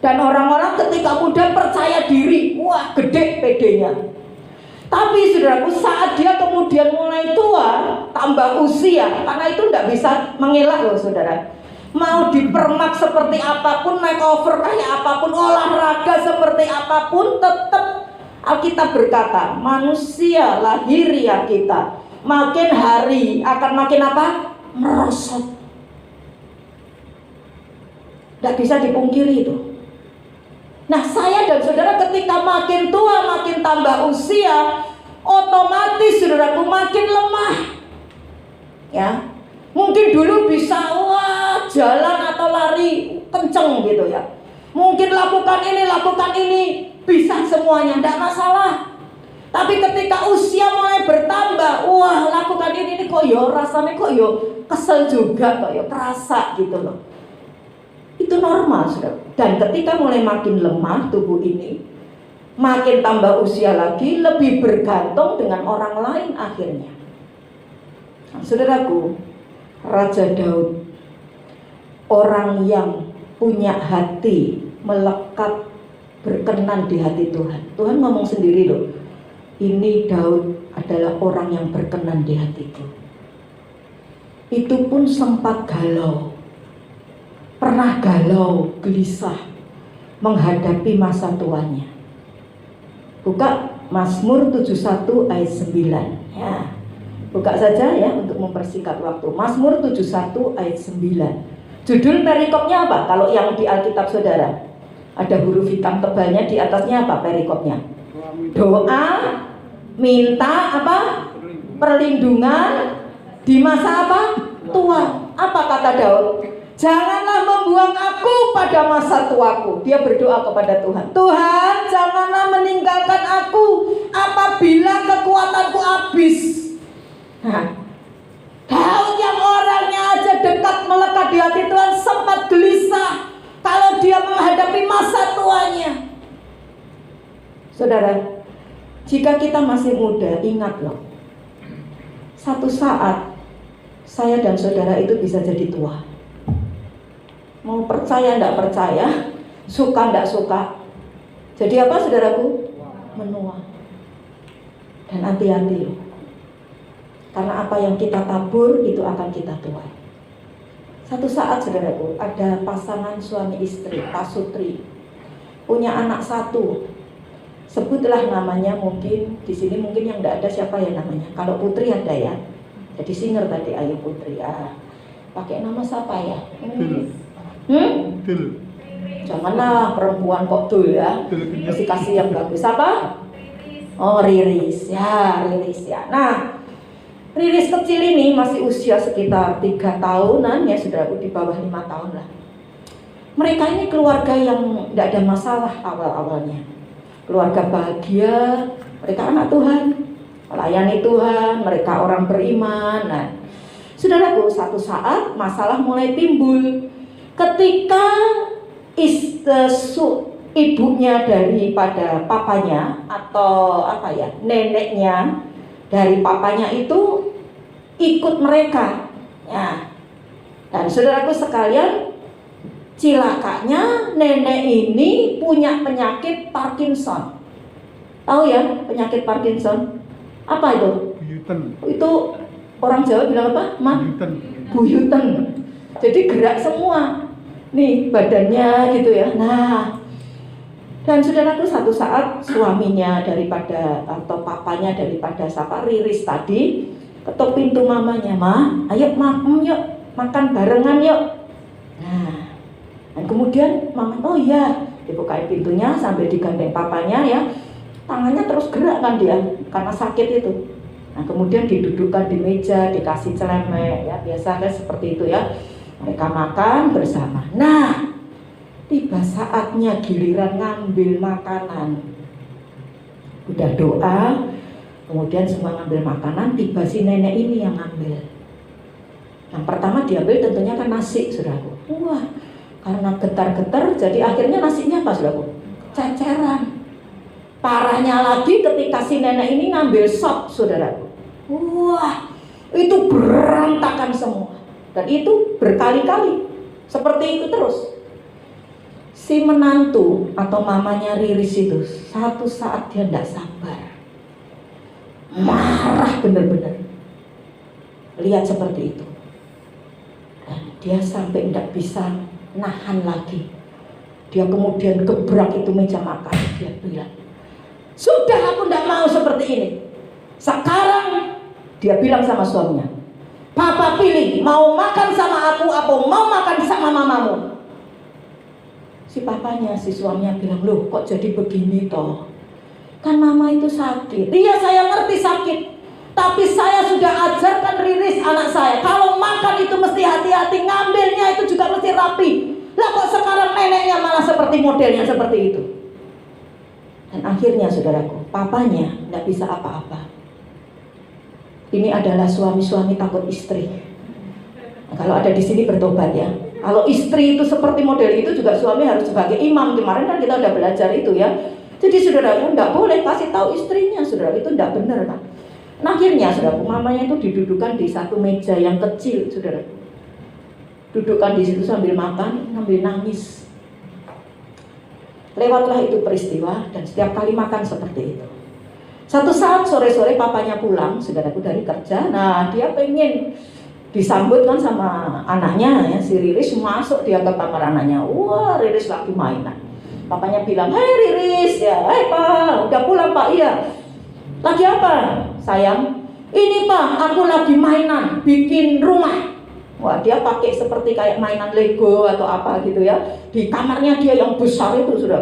Dan orang-orang ketika muda percaya diri, wah gede PD-nya. Tapi saudaraku saat dia kemudian mulai tua, tambah usia, karena itu tidak bisa mengelak loh saudara. Mau dipermak seperti apapun, makeover kayak apapun, olahraga seperti apapun, tetap Alkitab berkata manusia lahiriah kita makin hari akan makin apa? Merosot. Tidak bisa dipungkiri itu. Nah saya dan saudara ketika makin tua, makin tambah usia, otomatis saudaraku makin lemah. Ya, mungkin dulu bisa jalan atau lari kenceng gitu ya. Mungkin lakukan ini, bisa semuanya, tidak masalah. Tapi ketika usia mulai bertambah, lakukan ini kok yo rasanya kok yo kesel juga, kok yo kerasa gitu loh. Itu normal saudara. Dan ketika mulai makin lemah tubuh ini, makin tambah usia lagi, lebih bergantung dengan orang lain akhirnya. Nah, saudaraku, Raja Daud, orang yang punya hati melekat, berkenan di hati Tuhan. Tuhan ngomong sendiri loh, ini Daud adalah orang yang berkenan di hatiku. Itu pun sempat galau, pernah galau, gelisah menghadapi masa tuanya. Buka Mazmur 71 ayat 9 ya. Buka saja ya untuk mempersingkat waktu. Mazmur 71 ayat 9. Judul perikopnya apa? Kalau yang di Alkitab saudara ada huruf hitam tebalnya, di atasnya apa perikopnya? Doa minta apa? Perlindungan di masa apa? Tua. Apa kata Daud? Janganlah membuang aku pada masa tuaku. Dia berdoa kepada Tuhan, Tuhan janganlah meninggalkan aku apabila kekuatanku habis. Nah, Daud yang orangnya aja dekat melekat di hati Tuhan sempat gelisah kalau dia menghadapi masa tuanya. Saudara, jika kita masih muda, ingat loh, satu saat saya dan saudara itu bisa jadi tua. Mau percaya tidak percaya, suka tidak suka, jadi apa saudaraku? Menua. Dan hati-hati loh, karena apa yang kita tabur itu akan kita tuai. Satu saat saudaraku, ada pasangan suami istri, pasutri, punya anak satu. Sebutlah namanya, mungkin di sini mungkin yang tidak ada siapa ya namanya. Kalau Putri ada ya, jadi singer tadi Ayu Putri. Pakai nama siapa ya? Janganlah perempuan kok tuh ya, mesti kasih yang bagus. Apa? Oh Riris ya, Riris ya. Nah, Riris kecil ini masih usia sekitar 3 tahunan ya, saudaraku, di bawah 5 tahun lah. Mereka ini keluarga yang tidak ada masalah awal-awalnya, keluarga bahagia, mereka anak Tuhan, melayani Tuhan, mereka orang beriman. Nah, saudaraku, satu saat masalah mulai timbul ketika ibunya daripada papanya atau apa ya, neneknya dari papanya itu ikut mereka. Ya. Dan saudaraku sekalian, cilakanya nenek ini punya penyakit Parkinson. Tahu ya penyakit Parkinson? Apa itu?
Buyuten.
Itu orang Jawa bilang apa?
Buyuten.
Buyuten. Jadi gerak semua. Nih badannya gitu ya. Nah, dan saudaraku satu saat suaminya daripada atau papanya daripada siapa Riris tadi ketuk pintu mamanya, "Ma, ayo yuk makan barengan yuk." Nah, dan kemudian mama, "Oh iya," dibukain pintunya sambil digandeng papanya ya. Tangannya terus gerak kan dia karena sakit itu. Nah, kemudian didudukkan di meja, dikasih celemek ya, biasa kan seperti itu ya. Mereka makan bersama. Nah, tiba saatnya giliran ngambil makanan. Udah doa, kemudian semua ngambil makanan, tiba si nenek ini yang ngambil. Yang pertama diambil tentunya kan nasi, saudaraku. Wah, karena getar-getar, jadi akhirnya nasinya apa, saudaraku? Ceceran. Parahnya lagi ketika si nenek ini ngambil sop, saudaraku. Wah, itu berantakan semua. Dan itu berkali-kali. Seperti itu terus. Si menantu atau mamanya Riris itu satu saat dia tidak sabar. Marah benar-benar. Lihat seperti itu. Dan dia sampai tidak bisa nahan lagi. Dia kemudian gebrak itu meja makan. Dia bilang, "Sudah, aku tidak mau seperti ini." Sekarang dia bilang sama suaminya, "Papa pilih, mau makan sama aku atau mau makan sama mamamu?" Si papanya, si suaminya bilang, "Loh kok jadi begini toh? Kan mama itu sakit." "Iya saya ngerti sakit, tapi saya sudah ajarkan Riris anak saya, kalau makan itu mesti hati-hati, ngambilnya itu juga mesti rapi. Lah kok sekarang neneknya malah seperti modelnya seperti itu." Dan akhirnya saudaraku, papanya tidak bisa apa-apa. Ini adalah suami-suami takut istri. Nah, kalau ada di sini bertobat ya. Kalau istri itu seperti model itu juga suami harus sebagai imam. Kemarin kan kita udah belajar itu ya. Jadi saudaraku tidak boleh kasih tahu istrinya, saudara, itu tidak benar kan. Nah, akhirnya saudaraku, mamanya itu didudukan di satu meja yang kecil, saudaraku. Dudukkan di situ sambil makan, sambil nangis. Lewatlah itu peristiwa dan setiap kali makan seperti itu. Satu saat sore-sore papanya pulang, saudaraku, dari kerja. Nah, dia pengen disambut kan sama anaknya ya, si Riris masuk dia ke kamar anaknya. Wah, Riris lagi mainan. Papanya bilang, "Hei Riris ya, Pak, udah pulang Pak?" "Iya." "Lagi apa sayang?" "Ini Pak, aku lagi mainan, bikin rumah." Wah, dia pakai seperti kayak mainan Lego atau apa gitu ya. Di kamarnya dia yang besar itu sudah.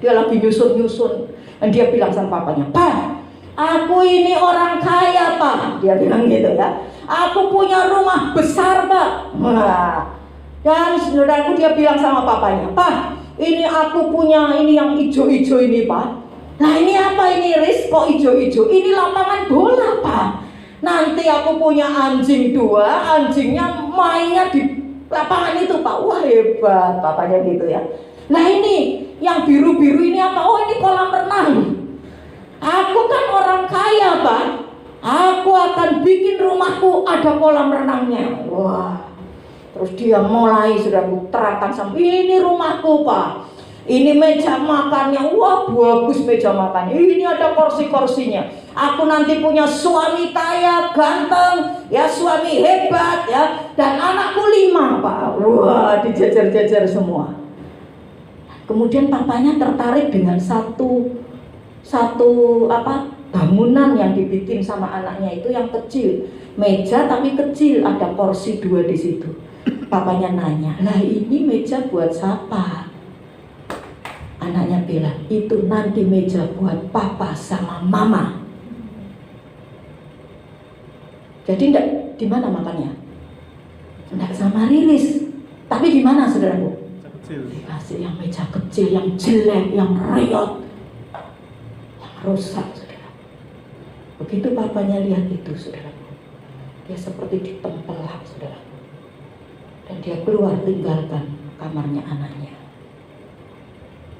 Dia lagi nyusun-nyusun. Dan dia bilang sama papanya, "Pak, aku ini orang kaya Pak." Dia bilang gitu ya. "Aku punya rumah besar Pak." Wah. Dan saudaraku, dia bilang sama papanya, "Pak, ini aku punya ini yang hijau-hijau ini Pak." "Nah ini apa ini Riz, kok hijau-hijau?" "Ini lapangan bola Pak. Nanti aku punya anjing 2, anjingnya mainnya di lapangan itu Pak." Wah, hebat papanya gitu ya. "Nah ini yang biru-biru ini apa?" "Oh ini kolam renang." "Aku kan orang kaya Pak, aku akan bikin rumahku ada kolam renangnya." Wah, terus dia mulai sudah terangkan sampai, "Ini rumahku Pak, ini meja makannya, wah bagus meja makannya, ini ada kursi-kursinya. Aku nanti punya suami kaya, ganteng, ya suami hebat ya, dan anakku 5 Pak." Wah, dijajar-jajar semua. Kemudian papanya tertarik dengan satu bangunan yang dibikin sama anaknya itu yang kecil, meja tapi kecil, ada kursi 2 di situ. Papanya nanya, "Lah ini meja buat siapa?" Anaknya bilang, "Itu nanti meja buat papa sama mama." Jadi enggak di mana makannya? Enggak sama Riris, tapi di mana saudaraku?
Kecil.
Dikasih yang meja kecil, yang jelek, yang reot, yang rusak, saudara. Begitu papanya lihat itu, saudaraku, dia seperti ditempelak, saudara. Dan dia keluar tinggalkan kamarnya anaknya.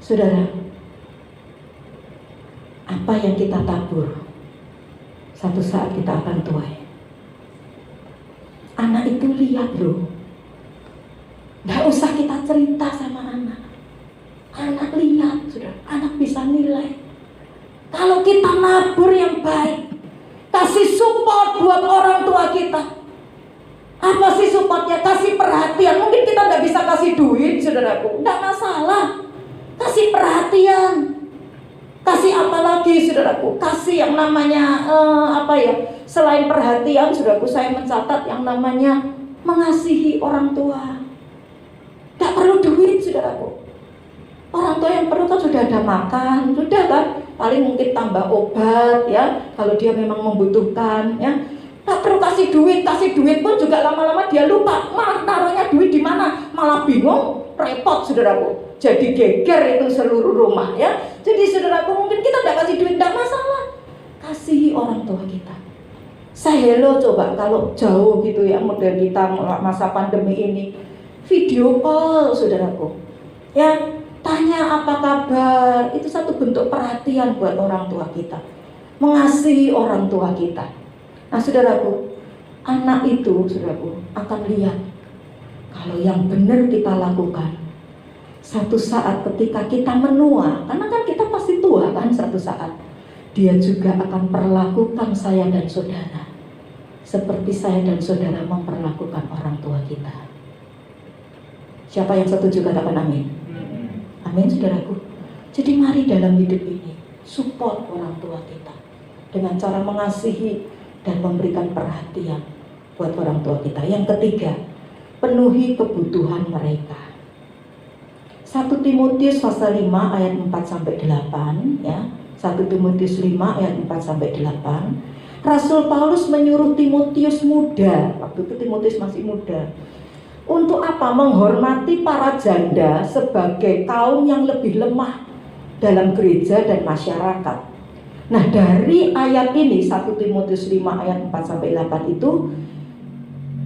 Saudara, apa yang kita tabur, satu saat kita akan tuai. Anak itu lihat loh. Gak usah kita cerita sama anak. Anak lihat, saudara. Anak bisa nilai. Kalau kita nabur yang baik, kasih support buat orang tua kita. Apa sih supportnya? Kasih perhatian. Mungkin kita gak bisa kasih duit, saudaraku. Gak masalah. Kasih perhatian. Kasih apa lagi, saudaraku? Kasih yang namanya selain perhatian, saudaraku, saya mencatat yang namanya mengasihi orang tua. Gak perlu duit, saudaraku. Orang tua yang perlu kan sudah ada makan, sudah kan? Paling mungkin tambah obat ya, kalau dia memang membutuhkan ya. Gak perlu kasih duit pun juga lama-lama dia lupa. Malah taruhnya duit di mana? Malah bingung, repot, saudaraku. Jadi geger itu seluruh rumah ya. Jadi saudaraku, mungkin kita tidak kasih duit, tidak masalah. Kasihi orang tua kita. Saya hello coba kalau jauh gitu ya, model kita masa pandemi ini, video call, saudaraku. Ya, tanya apa kabar. Itu satu bentuk perhatian buat orang tua kita. Mengasihi orang tua kita. Nah, saudaraku, anak itu, saudaraku, akan lihat kalau yang benar kita lakukan. Satu saat ketika kita menua, karena kan kita pasti tua kan satu saat, dia juga akan perlakukan saya dan saudara seperti saya dan saudara memperlakukan orang tua kita. Siapa yang setuju katakan amin? Amin, saudaraku. Jadi mari dalam hidup ini support orang tua kita dengan cara mengasihi dan memberikan perhatian buat orang tua kita. Yang ketiga, penuhi kebutuhan mereka. 1 Timotius pasal 5 ayat 4 sampai 8 ya. 1 Timotius 5 ayat 4 sampai 8. Rasul Paulus menyuruh Timotius muda, waktu itu Timotius masih muda, untuk apa? Menghormati para janda sebagai kaum yang lebih lemah dalam gereja dan masyarakat. Nah, dari ayat ini 1 Timotius 5 ayat 4 sampai 8 itu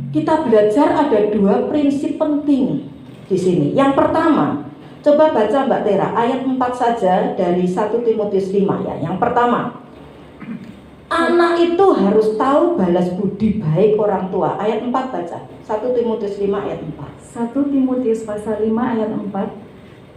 kita belajar ada 2 prinsip penting di sini. Yang pertama, coba baca Mbak Tera ayat 4 saja dari 1 Timotius 5 ya. Yang pertama, anak itu harus tahu balas budi baik orang tua. Ayat 4 baca. 1 Timotius 5 ayat 4.
1 Timotius pasal 5 ayat 4.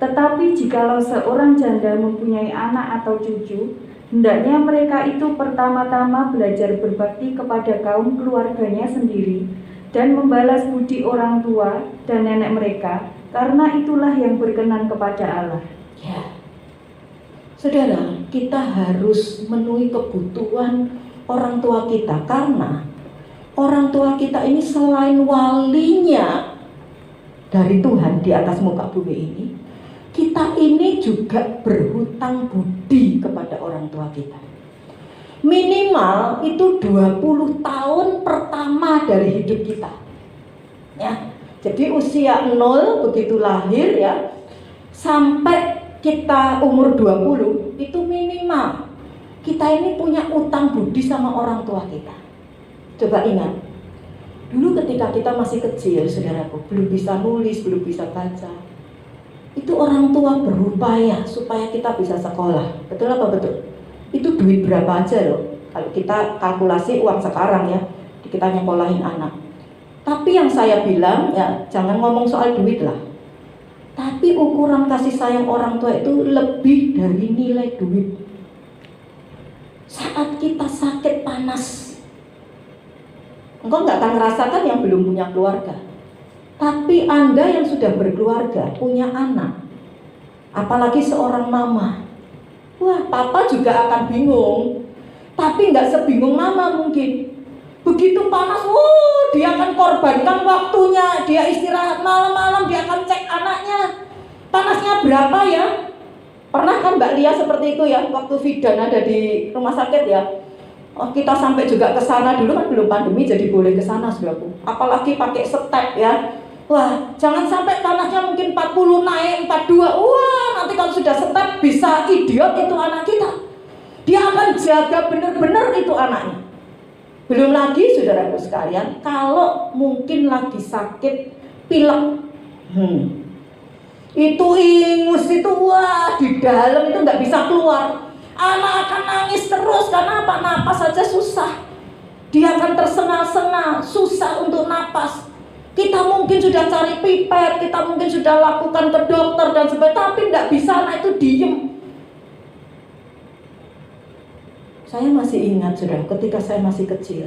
Tetapi jikalau seorang janda mempunyai anak atau cucu, hendaknya mereka itu pertama-tama belajar berbakti kepada kaum keluarganya sendiri dan membalas budi orang tua dan nenek mereka, karena itulah yang berkenan kepada Allah.
Ya, saudara, kita harus memenuhi kebutuhan orang tua kita, karena orang tua kita ini selain walinya dari Tuhan di atas muka bumi ini, kita ini juga berhutang budi kepada orang tua kita. Minimal itu 20 tahun pertama dari hidup kita. Ya. Jadi usia 0 begitu lahir ya, sampai kita umur 20 itu minimal kita ini punya utang budi sama orang tua kita. Coba ingat, dulu ketika kita masih kecil, saudaraku, belum bisa nulis, belum bisa baca, itu orang tua berupaya supaya kita bisa sekolah. Betul apa betul? Itu duit berapa aja loh. Kalau kita kalkulasi uang sekarang ya, kita nyekolahin anak. Tapi yang saya bilang ya, jangan ngomong soal duit lah. Tapi ukuran kasih sayang orang tua itu lebih dari nilai duit. Saat kita sakit panas, engkau nggak akan merasakan yang belum punya keluarga. Tapi Anda yang sudah berkeluarga, punya anak, apalagi seorang mama, wah, papa juga akan bingung. Tapi nggak sebingung mama mungkin. Begitu panas, dia akan korbankan waktunya, dia istirahat malam-malam, dia akan cek anaknya. Panasnya berapa ya? Pernah kan Mbak Lia seperti itu ya, waktu Fidan ada di rumah sakit ya. Oh, kita sampai juga ke sana dulu kan belum pandemi, jadi boleh ke sana saudaraku. Apalagi pakai step ya. Wah, jangan sampai panasnya mungkin 40 naik 42. Wah, nanti kalau sudah step bisa idiot itu anak kita. Dia akan jaga benar-benar itu anaknya. Belum lagi saudaraku sekalian, kalau mungkin lagi sakit pilek. Itu ingus itu, wah, di dalam itu nggak bisa keluar. Anak akan nangis terus karena apa? Napas saja susah. Dia akan tersengal-sengal, susah untuk napas. Kita mungkin sudah cari pipet, kita mungkin sudah lakukan ke dokter dan sebagainya, tapi tidak bisa, anak itu diem. Saya masih ingat, saudara, ketika saya masih kecil,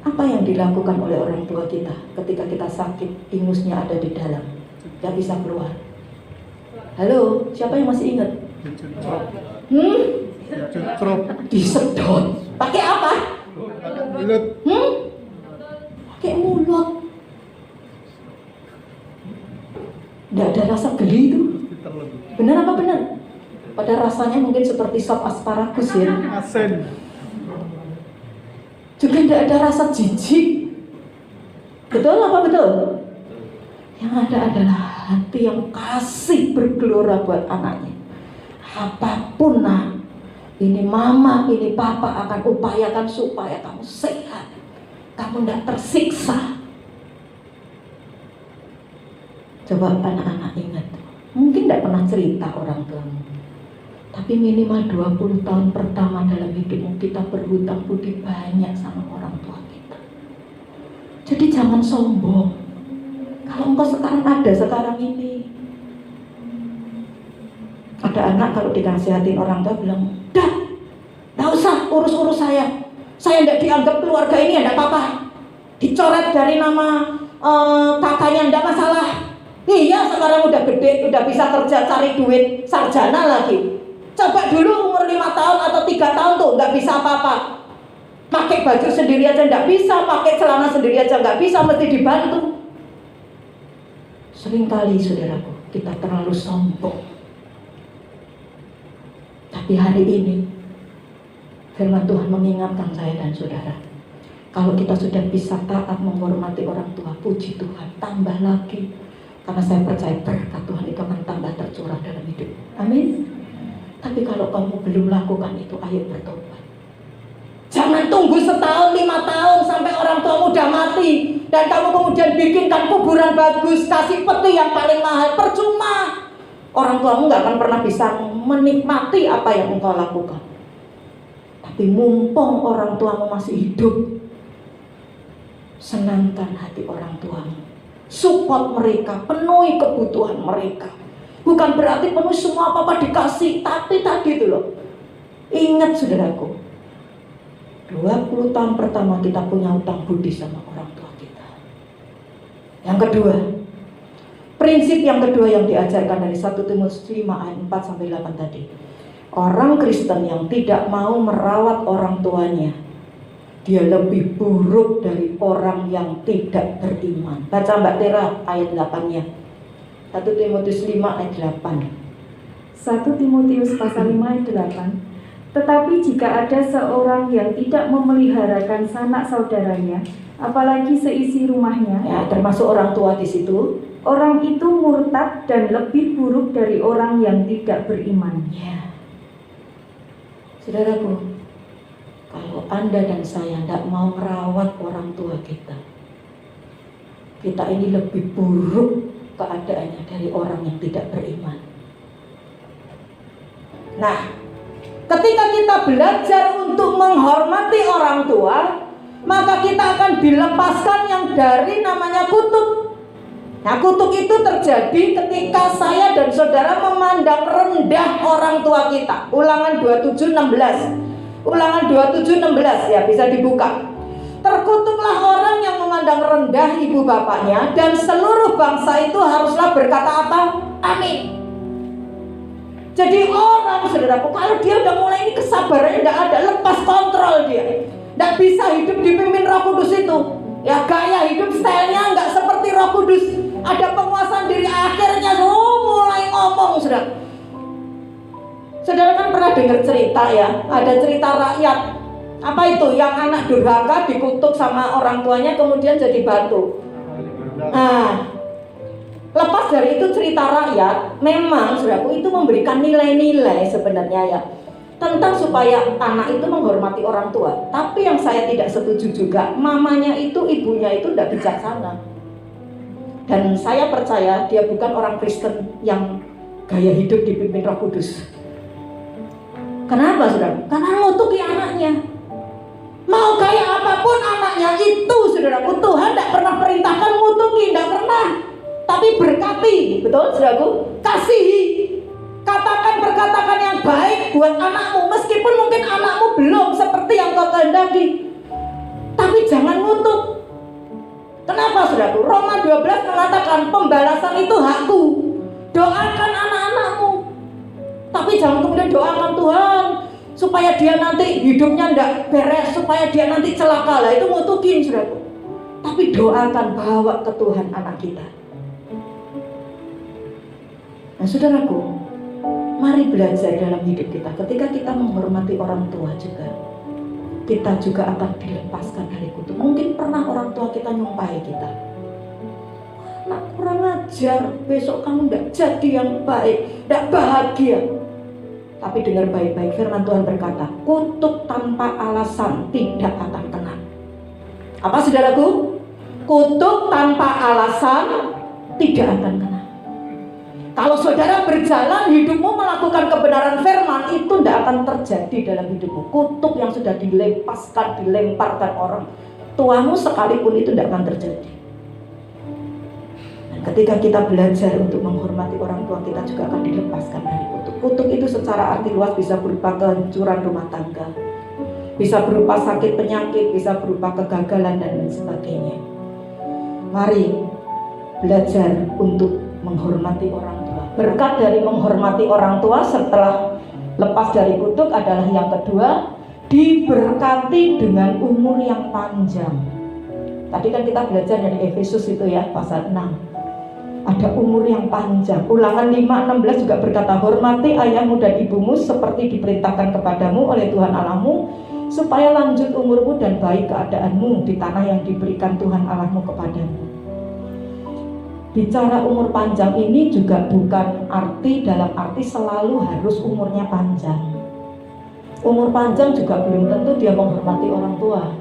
apa yang dilakukan oleh orang tua kita ketika kita sakit, ingusnya ada di dalam, nggak bisa keluar. Halo, siapa yang masih ingat? Disedot. Pakai apa? Pakai mulut. Nggak ada rasa geli itu. Benar apa benar? Pada rasanya mungkin seperti sop asparagus ya.
Asin.
Juga tidak ada rasa jijik. Betul apa betul? Yang ada adalah hati yang kasih bergelora buat anaknya. Apapun nah, ini mama, ini papa akan upayakan supaya kamu sehat, kamu tidak tersiksa. Coba anak-anak ingat, mungkin tidak pernah cerita orang tuamu, tapi minimal 20 tahun pertama dalam hidupmu kita berhutang budi banyak sama orang tua kita. Jadi jangan sombong. Kalau engkau sekarang ada sekarang ini, ada anak kalau dinasihatin orang tua bilang, dah, gak usah urus-urus saya tidak dianggap keluarga ini, tidak apa-apa, dicoret dari nama kakaknya, tidak masalah. Iya, sekarang udah gede, udah bisa kerja, cari duit, sarjana lagi. Coba dulu umur 5 tahun atau 3 tahun tuh nggak bisa apa-apa. Pakai baju sendiri aja nggak bisa, pakai celana sendiri aja nggak bisa, mesti dibantu. Seringkali saudaraku, kita terlalu sombong. Tapi hari ini firman Tuhan mengingatkan saya dan saudara, kalau kita sudah bisa taat menghormati orang tua, puji Tuhan, tambah lagi. Karena saya percaya berkat Tuhan itu akan tambah tercurah dalam hidup. Amin. Tapi kalau kamu belum lakukan itu, ayo bertobat. Jangan tunggu setahun, 5 tahun sampai orang tuamu udah mati dan kamu kemudian bikinkan kuburan bagus, kasih peti yang paling mahal. Percuma. Orang tuamu gak akan pernah bisa menikmati apa yang engkau lakukan. Tapi mumpung orang tuamu masih hidup, senangkan hati orang tuamu. Support mereka, penuhi kebutuhan mereka. Bukan berarti penuhi semua apa-apa dikasih, tapi tadi itu loh. Ingat saudaraku, 20 tahun pertama kita punya utang budi sama orang tua kita. Yang kedua, prinsip yang kedua yang diajarkan dari 1 Timotius 5 ayat 4-8 tadi. Orang Kristen yang tidak mau merawat orang tuanya, dia lebih buruk dari orang yang tidak beriman. Baca Mbak Tera ayat 8-nya. 1 Timotius 5 ayat 8.
1 Timotius pasal 5 ayat 8. Tetapi jika ada seorang yang tidak memeliharakan sanak saudaranya, apalagi seisi rumahnya,
Ya, termasuk orang tua di situ.
orang itu murtad dan lebih buruk dari orang yang tidak beriman.
Ya. Saudaraku, kalau Anda dan saya tidak mau merawat orang tua kita, kita ini lebih buruk keadaannya dari orang yang tidak beriman. Nah, ketika kita belajar untuk menghormati orang tua, maka kita akan dilepaskan yang dari namanya kutuk. Nah, kutuk itu terjadi ketika saya dan saudara memandang rendah orang tua kita. Ulangan 27:16. Ulangan 27:16 ya, bisa dibuka. Terkutuklah orang yang memandang rendah ibu bapaknya, dan seluruh bangsa itu haruslah berkata apa? Amin. Jadi orang, saudaraku, kalau dia udah mulai ini kesabarannya tidak ada, lepas kontrol dia, tidak bisa hidup dipimpin Roh Kudus itu. Ya, gaya hidup stylenya nggak seperti Roh Kudus. Ada penguasaan diri, akhirnya mulai ngomong, saudara. Saudara kan pernah dengar cerita ya, ada cerita rakyat. Apa itu? Yang anak durhaka dikutuk sama orang tuanya kemudian jadi batu. Nah, lepas dari itu cerita rakyat, memang saudaraku itu memberikan nilai-nilai sebenarnya ya, tentang supaya anak itu menghormati orang tua. Tapi yang saya tidak setuju juga, mamanya itu, ibunya itu tidak bijaksana. Dan saya percaya dia bukan orang Kristen yang gaya hidup dipimpin Roh Kudus. Kenapa, saudara? Karena ngutuki anaknya. Mau kayak apapun anaknya itu, saudaraku, Tuhan tidak pernah perintahkan ngutuki, tidak pernah. Tapi berkati, betul, saudaraku? Kasihi. Katakan perkataan yang baik buat anakmu, meskipun mungkin anakmu belum seperti yang kau kehendaki. Tapi jangan ngutuk. Kenapa, saudaraku? Roma 12 mengatakan pembalasan itu hakku. Doakan anak-anakmu. Tapi jangan kemudian doakan Tuhan supaya dia nanti hidupnya tidak beres, supaya dia nanti celaka. Lah itu ngutukin, saudaraku. Tapi doakan, bawa ke Tuhan anak kita. Nah, saudaraku, mari belajar dalam hidup kita. Ketika kita menghormati orang tua juga, kita juga akan dilepaskan dari kutuk. Mungkin pernah orang tua kita nyumpahi kita, "Nak, kurang ajar, besok kamu tidak jadi yang baik, tidak bahagia." Tapi dengar baik-baik, firman Tuhan berkata, kutuk tanpa alasan tidak akan kena. Apa, saudaraku? Kutuk tanpa alasan tidak akan kena. Kalau saudara berjalan hidupmu melakukan kebenaran firman, itu tidak akan terjadi dalam hidupmu. Kutuk yang sudah dilemparkan orang tuamu sekalipun itu tidak akan terjadi. Dan ketika kita belajar untuk menghormati orang tua, kita juga akan dilepaskan dari kutuk. Kutuk itu secara arti luas bisa berupa kehancuran rumah tangga, bisa berupa sakit penyakit, bisa berupa kegagalan dan lain sebagainya. Mari belajar untuk menghormati orang tua. Berkat dari menghormati orang tua setelah lepas dari kutuk adalah yang kedua, diberkati dengan umur yang panjang. Tadi kan kita belajar dari Efesus itu ya, pasal 6. Ada umur yang panjang. Ulangan 5:16 juga berkata, hormati ayahmu dan ibumu seperti diperintahkan kepadamu oleh Tuhan Allahmu, supaya lanjut umurmu dan baik keadaanmu di tanah yang diberikan Tuhan Allahmu kepadamu. Bicara umur panjang ini juga bukan dalam arti selalu harus umurnya panjang. Umur panjang juga belum tentu dia menghormati orang tua.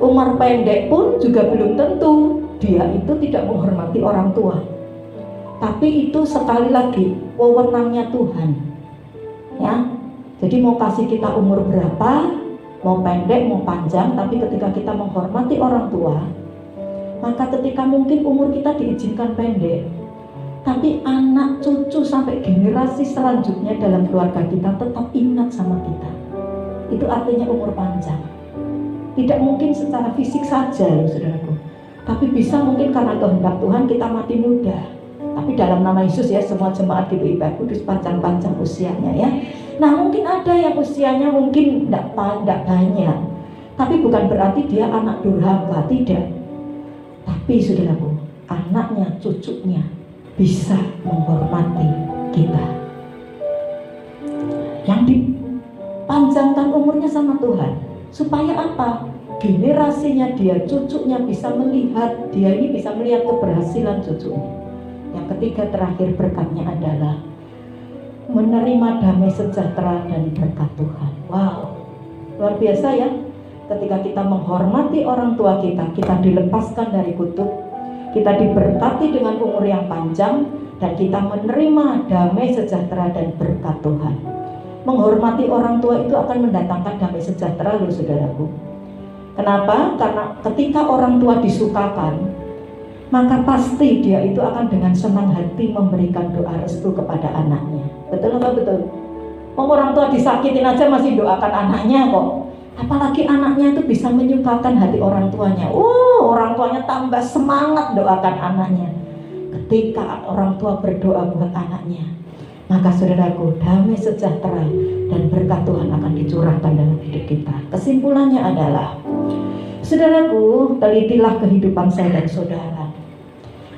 Umur pendek pun juga belum tentu dia itu tidak menghormati orang tua. Tapi itu sekali lagi wewenangnya Tuhan. Ya. Jadi mau kasih kita umur berapa, mau pendek, mau panjang, tapi ketika kita menghormati orang tua, maka ketika mungkin umur kita diizinkan pendek, tapi anak, cucu, sampai generasi selanjutnya dalam keluarga kita tetap ingat sama kita. Itu artinya umur panjang. Tidak mungkin secara fisik saja, saudaraku, tapi bisa mungkin karena kehendak Tuhan kita mati muda. Tapi dalam nama Yesus ya, semua jemaat GBI Kudus panjang-panjang usianya ya. Nah, mungkin ada yang usianya mungkin tidak banyak, tapi bukan berarti dia anak durhaka, tidak. Tapi saudaraku, anaknya, cucunya bisa menghormati kita. Yang dipanjangkan umurnya sama Tuhan, supaya apa? Generasinya dia, cucunya bisa melihat, dia ini bisa melihat keberhasilan cucunya. Yang ketiga terakhir berkatnya adalah menerima damai sejahtera dan berkat Tuhan. Wow, luar biasa ya. Ketika kita menghormati orang tua kita, kita dilepaskan dari kutuk, kita diberkati dengan umur yang panjang, dan kita menerima damai sejahtera dan berkat Tuhan. Menghormati orang tua itu akan mendatangkan damai sejahtera loh, saudaraku. Kenapa? Karena ketika orang tua disukakan, maka pasti dia itu akan dengan senang hati memberikan doa restu kepada anaknya. Betul apa betul? Orang tua disakitin aja masih doakan anaknya kok. Apalagi anaknya itu bisa menyukakan hati orang tuanya. Orang tuanya tambah semangat doakan anaknya. Ketika orang tua berdoa buat anaknya, maka saudaraku, damai sejahtera dan berkat Tuhan akan dicurahkan dalam hidup kita. Kesimpulannya adalah, saudaraku, telitilah kehidupan saya dan saudara.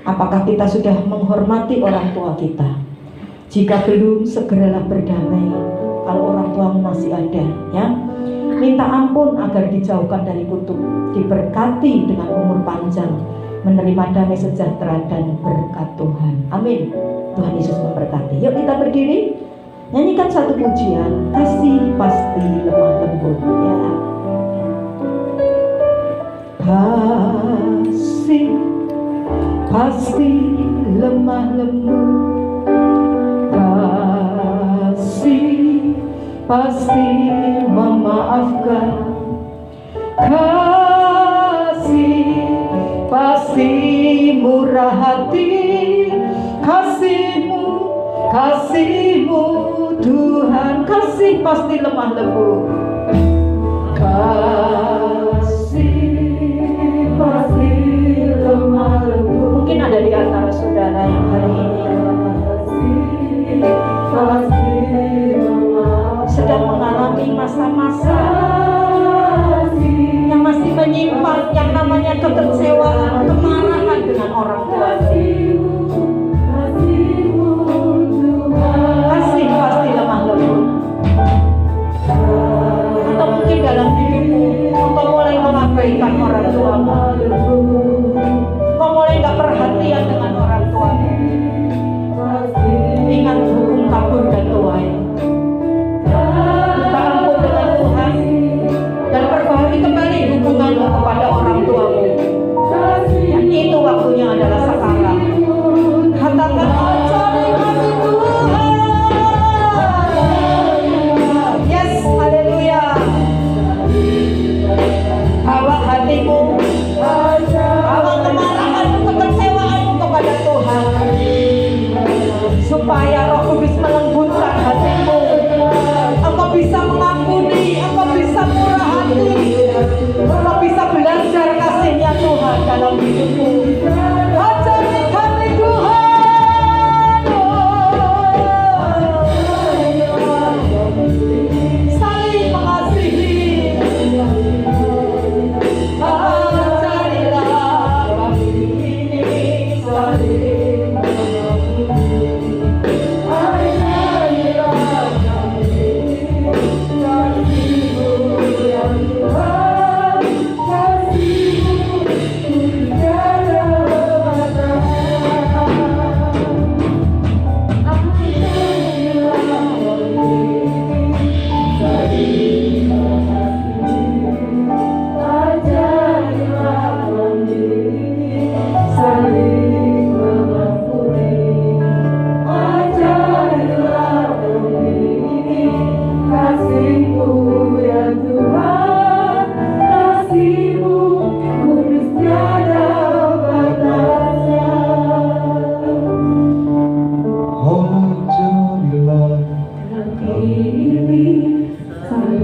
Apakah kita sudah menghormati orang tua kita? Jika belum, segeralah berdamai. Kalau orang tuamu masih ada, ya, minta ampun agar dijauhkan dari kutuk, diberkati dengan umur panjang, menerima damai sejahtera dan berkat Tuhan. Amin. Tuhan Yesus memberkati. Yuk kita berdiri, nyanyikan satu pujian, kasih pasti lemah lembut. Ya. Kasih pasti lemah lembut, kasih pasti memaafkan, kasih pasti murah hati, kasih-Mu Tuhan, kasih pasti lemah lembut, kasih pasti lemah lembut. Mungkin ada di antara saudara yang hari ini sedang mengalami masa-masa yang masih menyimpan yang namanya kekecewaan, kemarahan dengan orang tua. Kasih pasti lemah lembut. Atau mungkin dalam hidupmu engkau mulai mengabaikan orang tuamu, engkau mulai gak perhatian dengan orang tuamu. Ingat hukum tabur dan tuai. Minta ampun dengan Tuhan dan perbaharui kembali hubunganmu kepada orang tuamu. Dan itu waktunya adalah sekarang. Katakan, ajari kami Tuhan. Yes, haleluya. Bawa hatimu, bawa kemarahanmu, kekecewaanmu kepada Tuhan, supaya Roh Kudus melembutkan hatimu. Engkau bisa mengampuni, engkau bisa murah hati, engkau bisa belajar kasih-Nya Tuhan dalam hidupmu. Ajari kami Tuhan, saling mengasihi. Ajarilah kami ini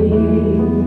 saling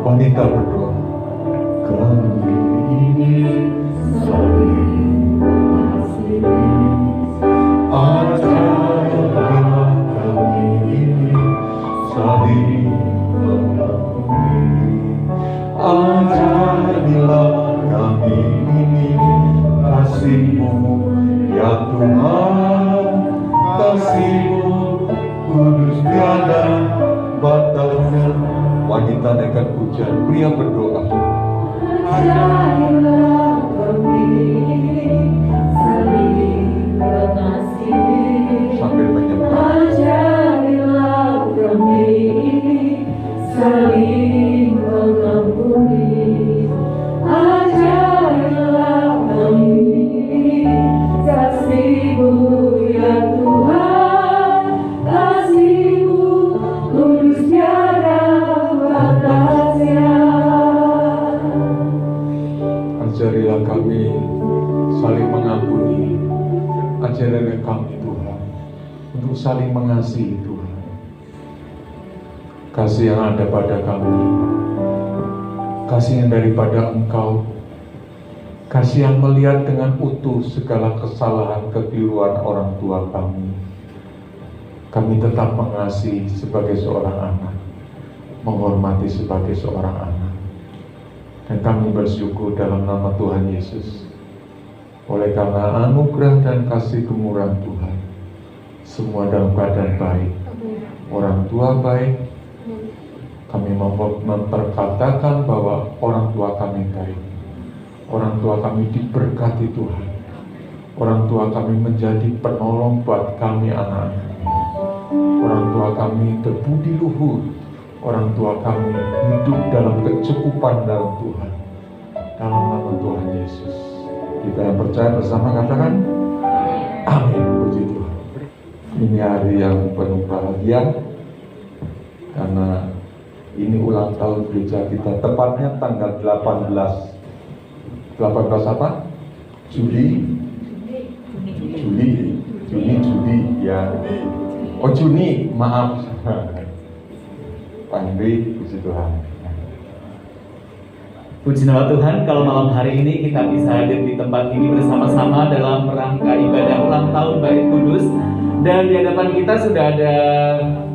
wanita berdoa, kami ini saling mengasihi. Ajarilah kami ini saling mengampuni. Ajarilah kami ini kasih-Mu ya Tuhan, kasih-Mu kudus tiada batasnya. Wanita nekat hujan, pria berdoa.
Ajarilah kami saling mengasihi.
Sambil menyembah.
Ajarilah kami saling mengampuni. Ajarilah kami kasih-Mu ya Tuhan, kasih-Mu kudus tiada batasnya.
Ajarilah kami saling mengampuni. Ajarilah kami Tuhan untuk saling mengasihi Tuhan. Kasih yang ada pada kami, kasih yang daripada Engkau, kasih yang melihat dengan utuh segala kesalahan kekeliruan orang tua kami. Kami tetap mengasihi sebagai seorang anak, menghormati sebagai seorang anak. Dan kami bersyukur dalam nama Tuhan Yesus, oleh karena anugerah dan kasih kemurahan Tuhan, semua dalam keadaan baik, orang tua baik. Kami memperkatakan bahwa orang tua kami baik, orang tua kami diberkati Tuhan, orang tua kami menjadi penolong buat kami anak-anak, orang tua kami berbudi luhur, orang tua kami hidup dalam kecukupan dalam Tuhan, dalam nama Tuhan Yesus. Kita yang percaya bersama katakan amin. Puji Tuhan. Ini hari yang penuh bahagia karena ini ulang tahun gereja kita, tepatnya tanggal 18 apa? Juli ya. Oh Juni, maaf. Pak Henry, puji Tuhan.
Puji nama Tuhan, kalau malam hari ini kita bisa hadir di tempat ini bersama-sama dalam rangka ibadah ulang tahun Bait Kudus. Dan di hadapan kita sudah ada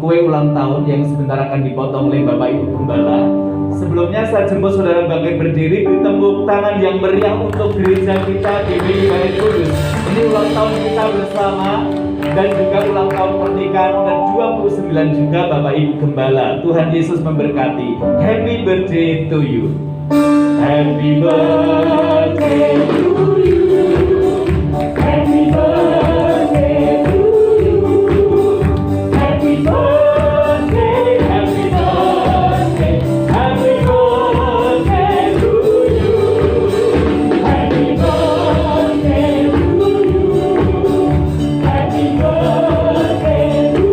kue ulang tahun yang sebentar akan dipotong oleh Bapak Ibu Gembala. Sebelumnya saya jemput saudara bangkit berdiri, beri tepuk tangan yang meriah untuk gereja kita di Bait Kudus. Ini ulang tahun kita bersama dan juga ulang tahun pernikahan ke-29 juga Bapak Ibu Gembala. Tuhan Yesus memberkati. Happy birthday to you. Happy birthday to you. Happy birthday to you. Happy birthday, happy birthday, happy birthday to you. Happy birthday to you. Happy birthday to you.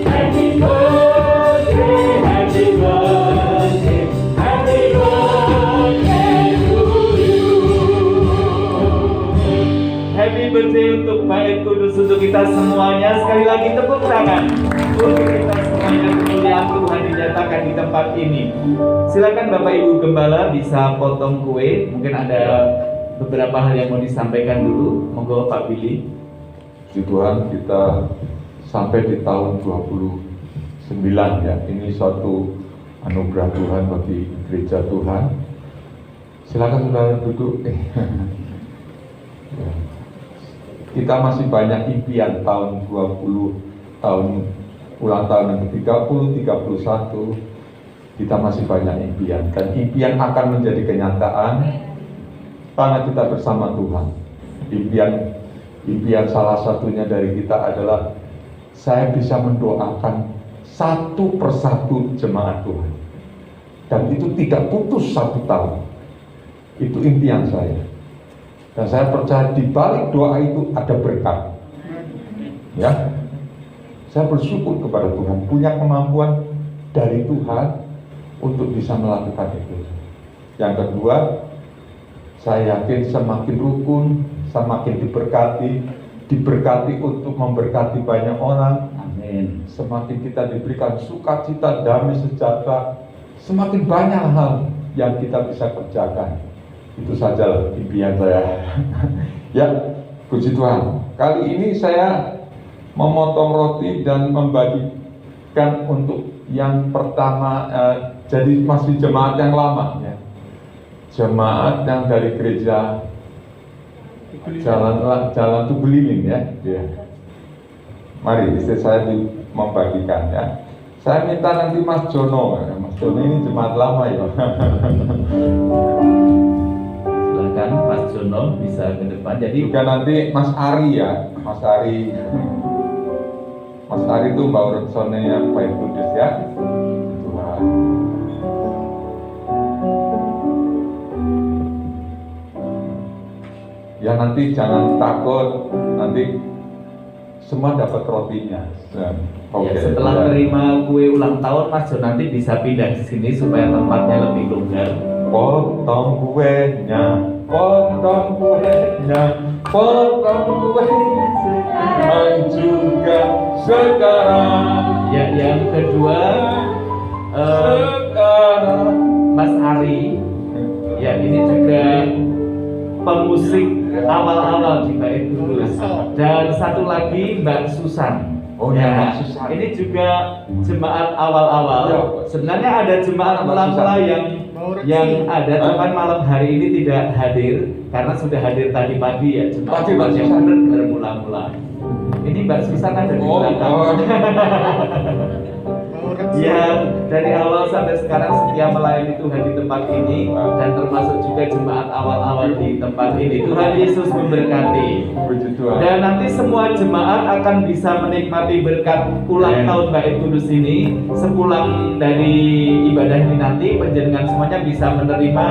Happy birthday, happy birthday, happy birthday to you. Happy birthday untuk Bait Kudus, untuk kita semuanya. Sekali lagi tepuk tangan untuk kita semuanya. Kemuliaan Tuhan dinyatakan di tempat ini. Silakan Bapak Ibu Gembala bisa potong kue. Mungkin ada beberapa hal yang mau disampaikan dulu. Monggo Pak Billy.
Puji Tuhan, kita sampai di tahun 29 ya. Ini suatu anugerah Tuhan bagi gereja Tuhan. Silakan saudara duduk. Ya. Kita masih banyak impian tahun 20, tahun ulang tahun yang ke-30, 31. Kita masih banyak impian, dan impian akan menjadi kenyataan karena kita bersama Tuhan. Impian salah satunya dari kita adalah saya bisa mendoakan satu persatu jemaat Tuhan, dan itu tidak putus 1 tahun. Itu impian saya. Dan saya percaya di balik doa itu ada berkat. Ya, saya bersyukur kepada Tuhan punya kemampuan dari Tuhan untuk bisa melakukan itu. Yang kedua, saya yakin semakin rukun, semakin diberkati untuk memberkati banyak orang.
Amin.
Semakin kita diberikan sukacita, damai, sejahtera, semakin banyak hal yang kita bisa kerjakan. Itu saja impian saya. Ya, puji Tuhan. Kali ini saya memotong roti dan membagikan untuk yang pertama, jadi masih jemaat yang lama ya. Jemaat yang dari gereja Jalan Tugulilin ya. Mari istri saya membagikan ya. Saya minta nanti Mas Jono. Mas Jono ini jemaat lama ya.
Silakan Mas Jono bisa ke depan. Jadi
juga nanti Mas Ari ya. Mas Ari itu Mbak Ursone yang Bait Kudus ya. Tuhan. Ya nanti jangan takut, nanti semua dapat rotinya.
Ya, setelah terima kue ulang tahun Mas Jo nanti bisa pindah ke sini supaya tempatnya lebih longgar.
Potong kuenya, potong kuenya, potong kuenya. dan juga sekarang.
Ya, yang kedua
Sekarang.
Mas Ari. Ya, ini juga pemusik awal-awal di Bait Kudus. Dan satu lagi Mbak Susan.
Oh ya, Mbak Susan.
Ini juga jemaat awal-awal.
Ya.
Sebenarnya ada jemaat
Mbak
mula-mula
Susan.
yang ada, cuman malam hari ini tidak hadir karena sudah hadir tadi pagi ya. Jemaat
Pagi, Mbak
yang
Susan.
benar-benar mula-mula. Ini Mbak Susan ada di belakang. Ya, dari awal sampai sekarang setia melayani Tuhan di tempat ini dan termasuk juga jemaat awal-awal di tempat ini. Tuhan Yesus memberkati.
Puji Tuhan.
Dan nanti semua jemaat akan bisa menikmati berkat ulang
Amen.
tahun Bait Kudus ini. Sepulang dari ibadah ini nanti, penjenengan semuanya bisa menerima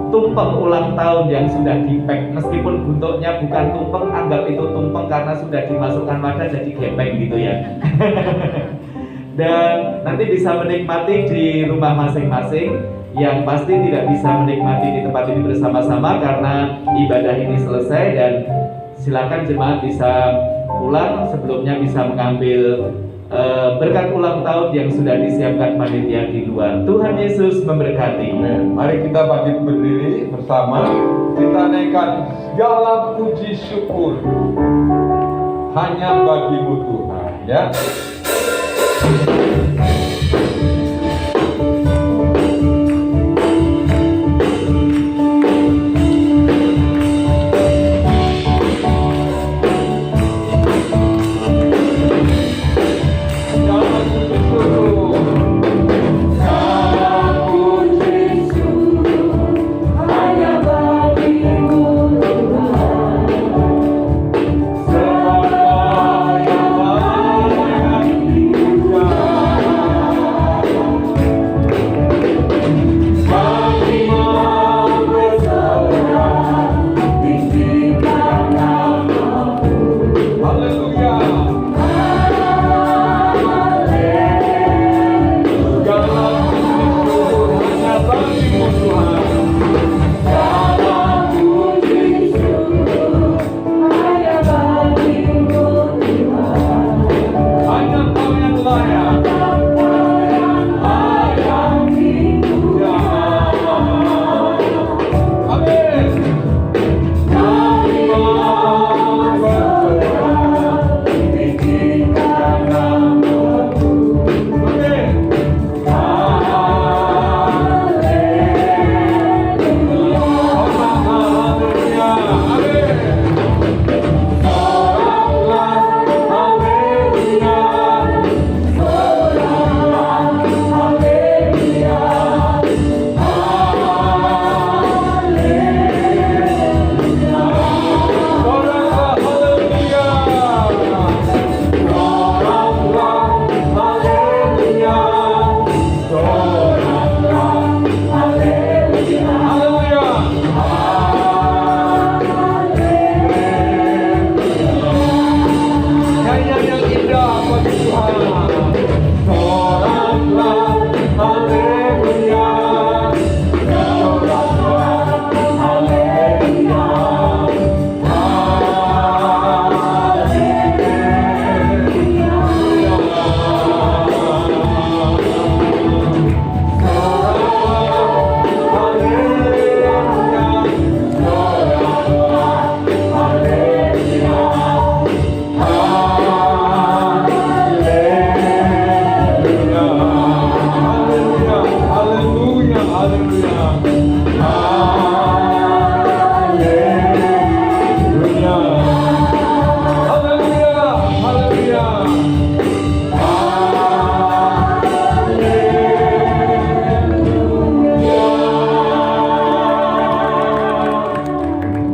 tumpeng ulang tahun yang sudah di-pack. Meskipun bentuknya bukan tumpeng, anggap itu tumpeng karena sudah dimasukkan wadah jadi gepeng gitu ya. Dan nanti bisa menikmati di rumah masing-masing. Yang pasti tidak bisa menikmati di tempat ini bersama-sama karena ibadah ini selesai, dan silakan jemaat bisa pulang, sebelumnya bisa mengambil berkat ulang tahun yang sudah disiapkan panitia di luar. Tuhan Yesus memberkati.
Amen. Mari kita bangkit berdiri bersama. Kita naikkan segala puji syukur hanya bagimu Tuhan, ya.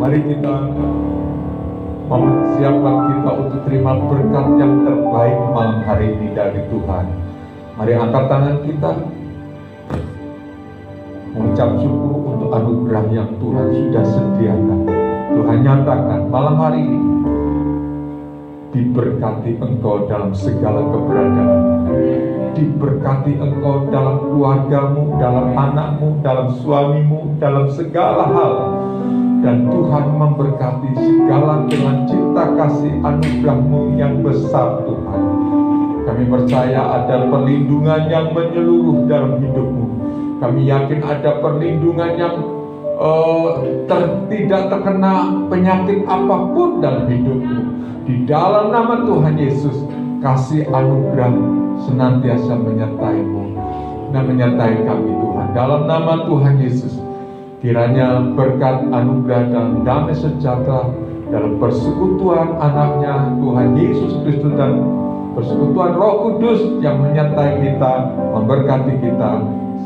Mari kita mempersiapkan kita untuk terima berkat yang terbaik malam hari ini dari Tuhan. Mari angkat tangan kita, mengucap syukur untuk anugerah yang Tuhan sudah sediakan. Tuhan nyatakan malam hari ini, diberkati engkau dalam segala keberadaan, diberkati engkau dalam keluargamu, dalam anakmu, dalam suamimu, dalam segala hal. dan Tuhan memberkati segala dengan cinta kasih anugerah-Mu yang besar Tuhan. Kami percaya ada perlindungan yang menyeluruh dalam hidup-Mu. Kami yakin ada perlindungan yang tidak terkena penyakit apapun dalam hidup-Mu. Di dalam nama Tuhan Yesus, kasih anugerah senantiasa menyertai-Mu dan menyertai kami Tuhan. Dalam nama Tuhan Yesus, kiranya berkat anugerah dan damai sejahtera dalam persekutuan anaknya Tuhan Yesus Kristus dan persekutuan Roh Kudus yang menyertai kita, memberkati kita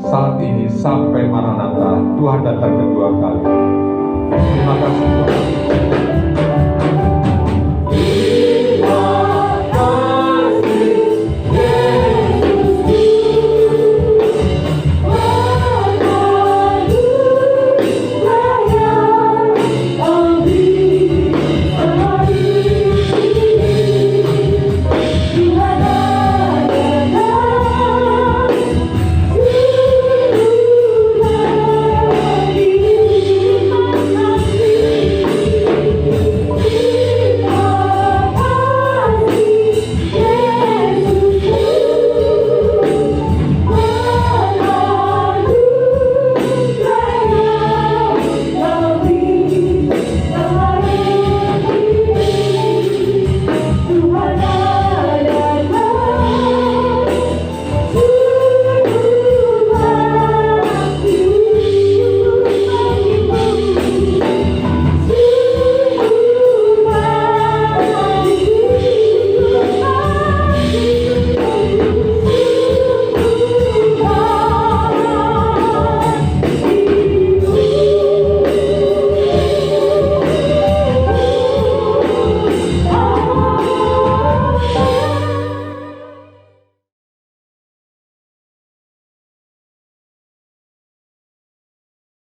saat ini sampai Maranatha, Tuhan datang kedua kali. Terima kasih Tuhan.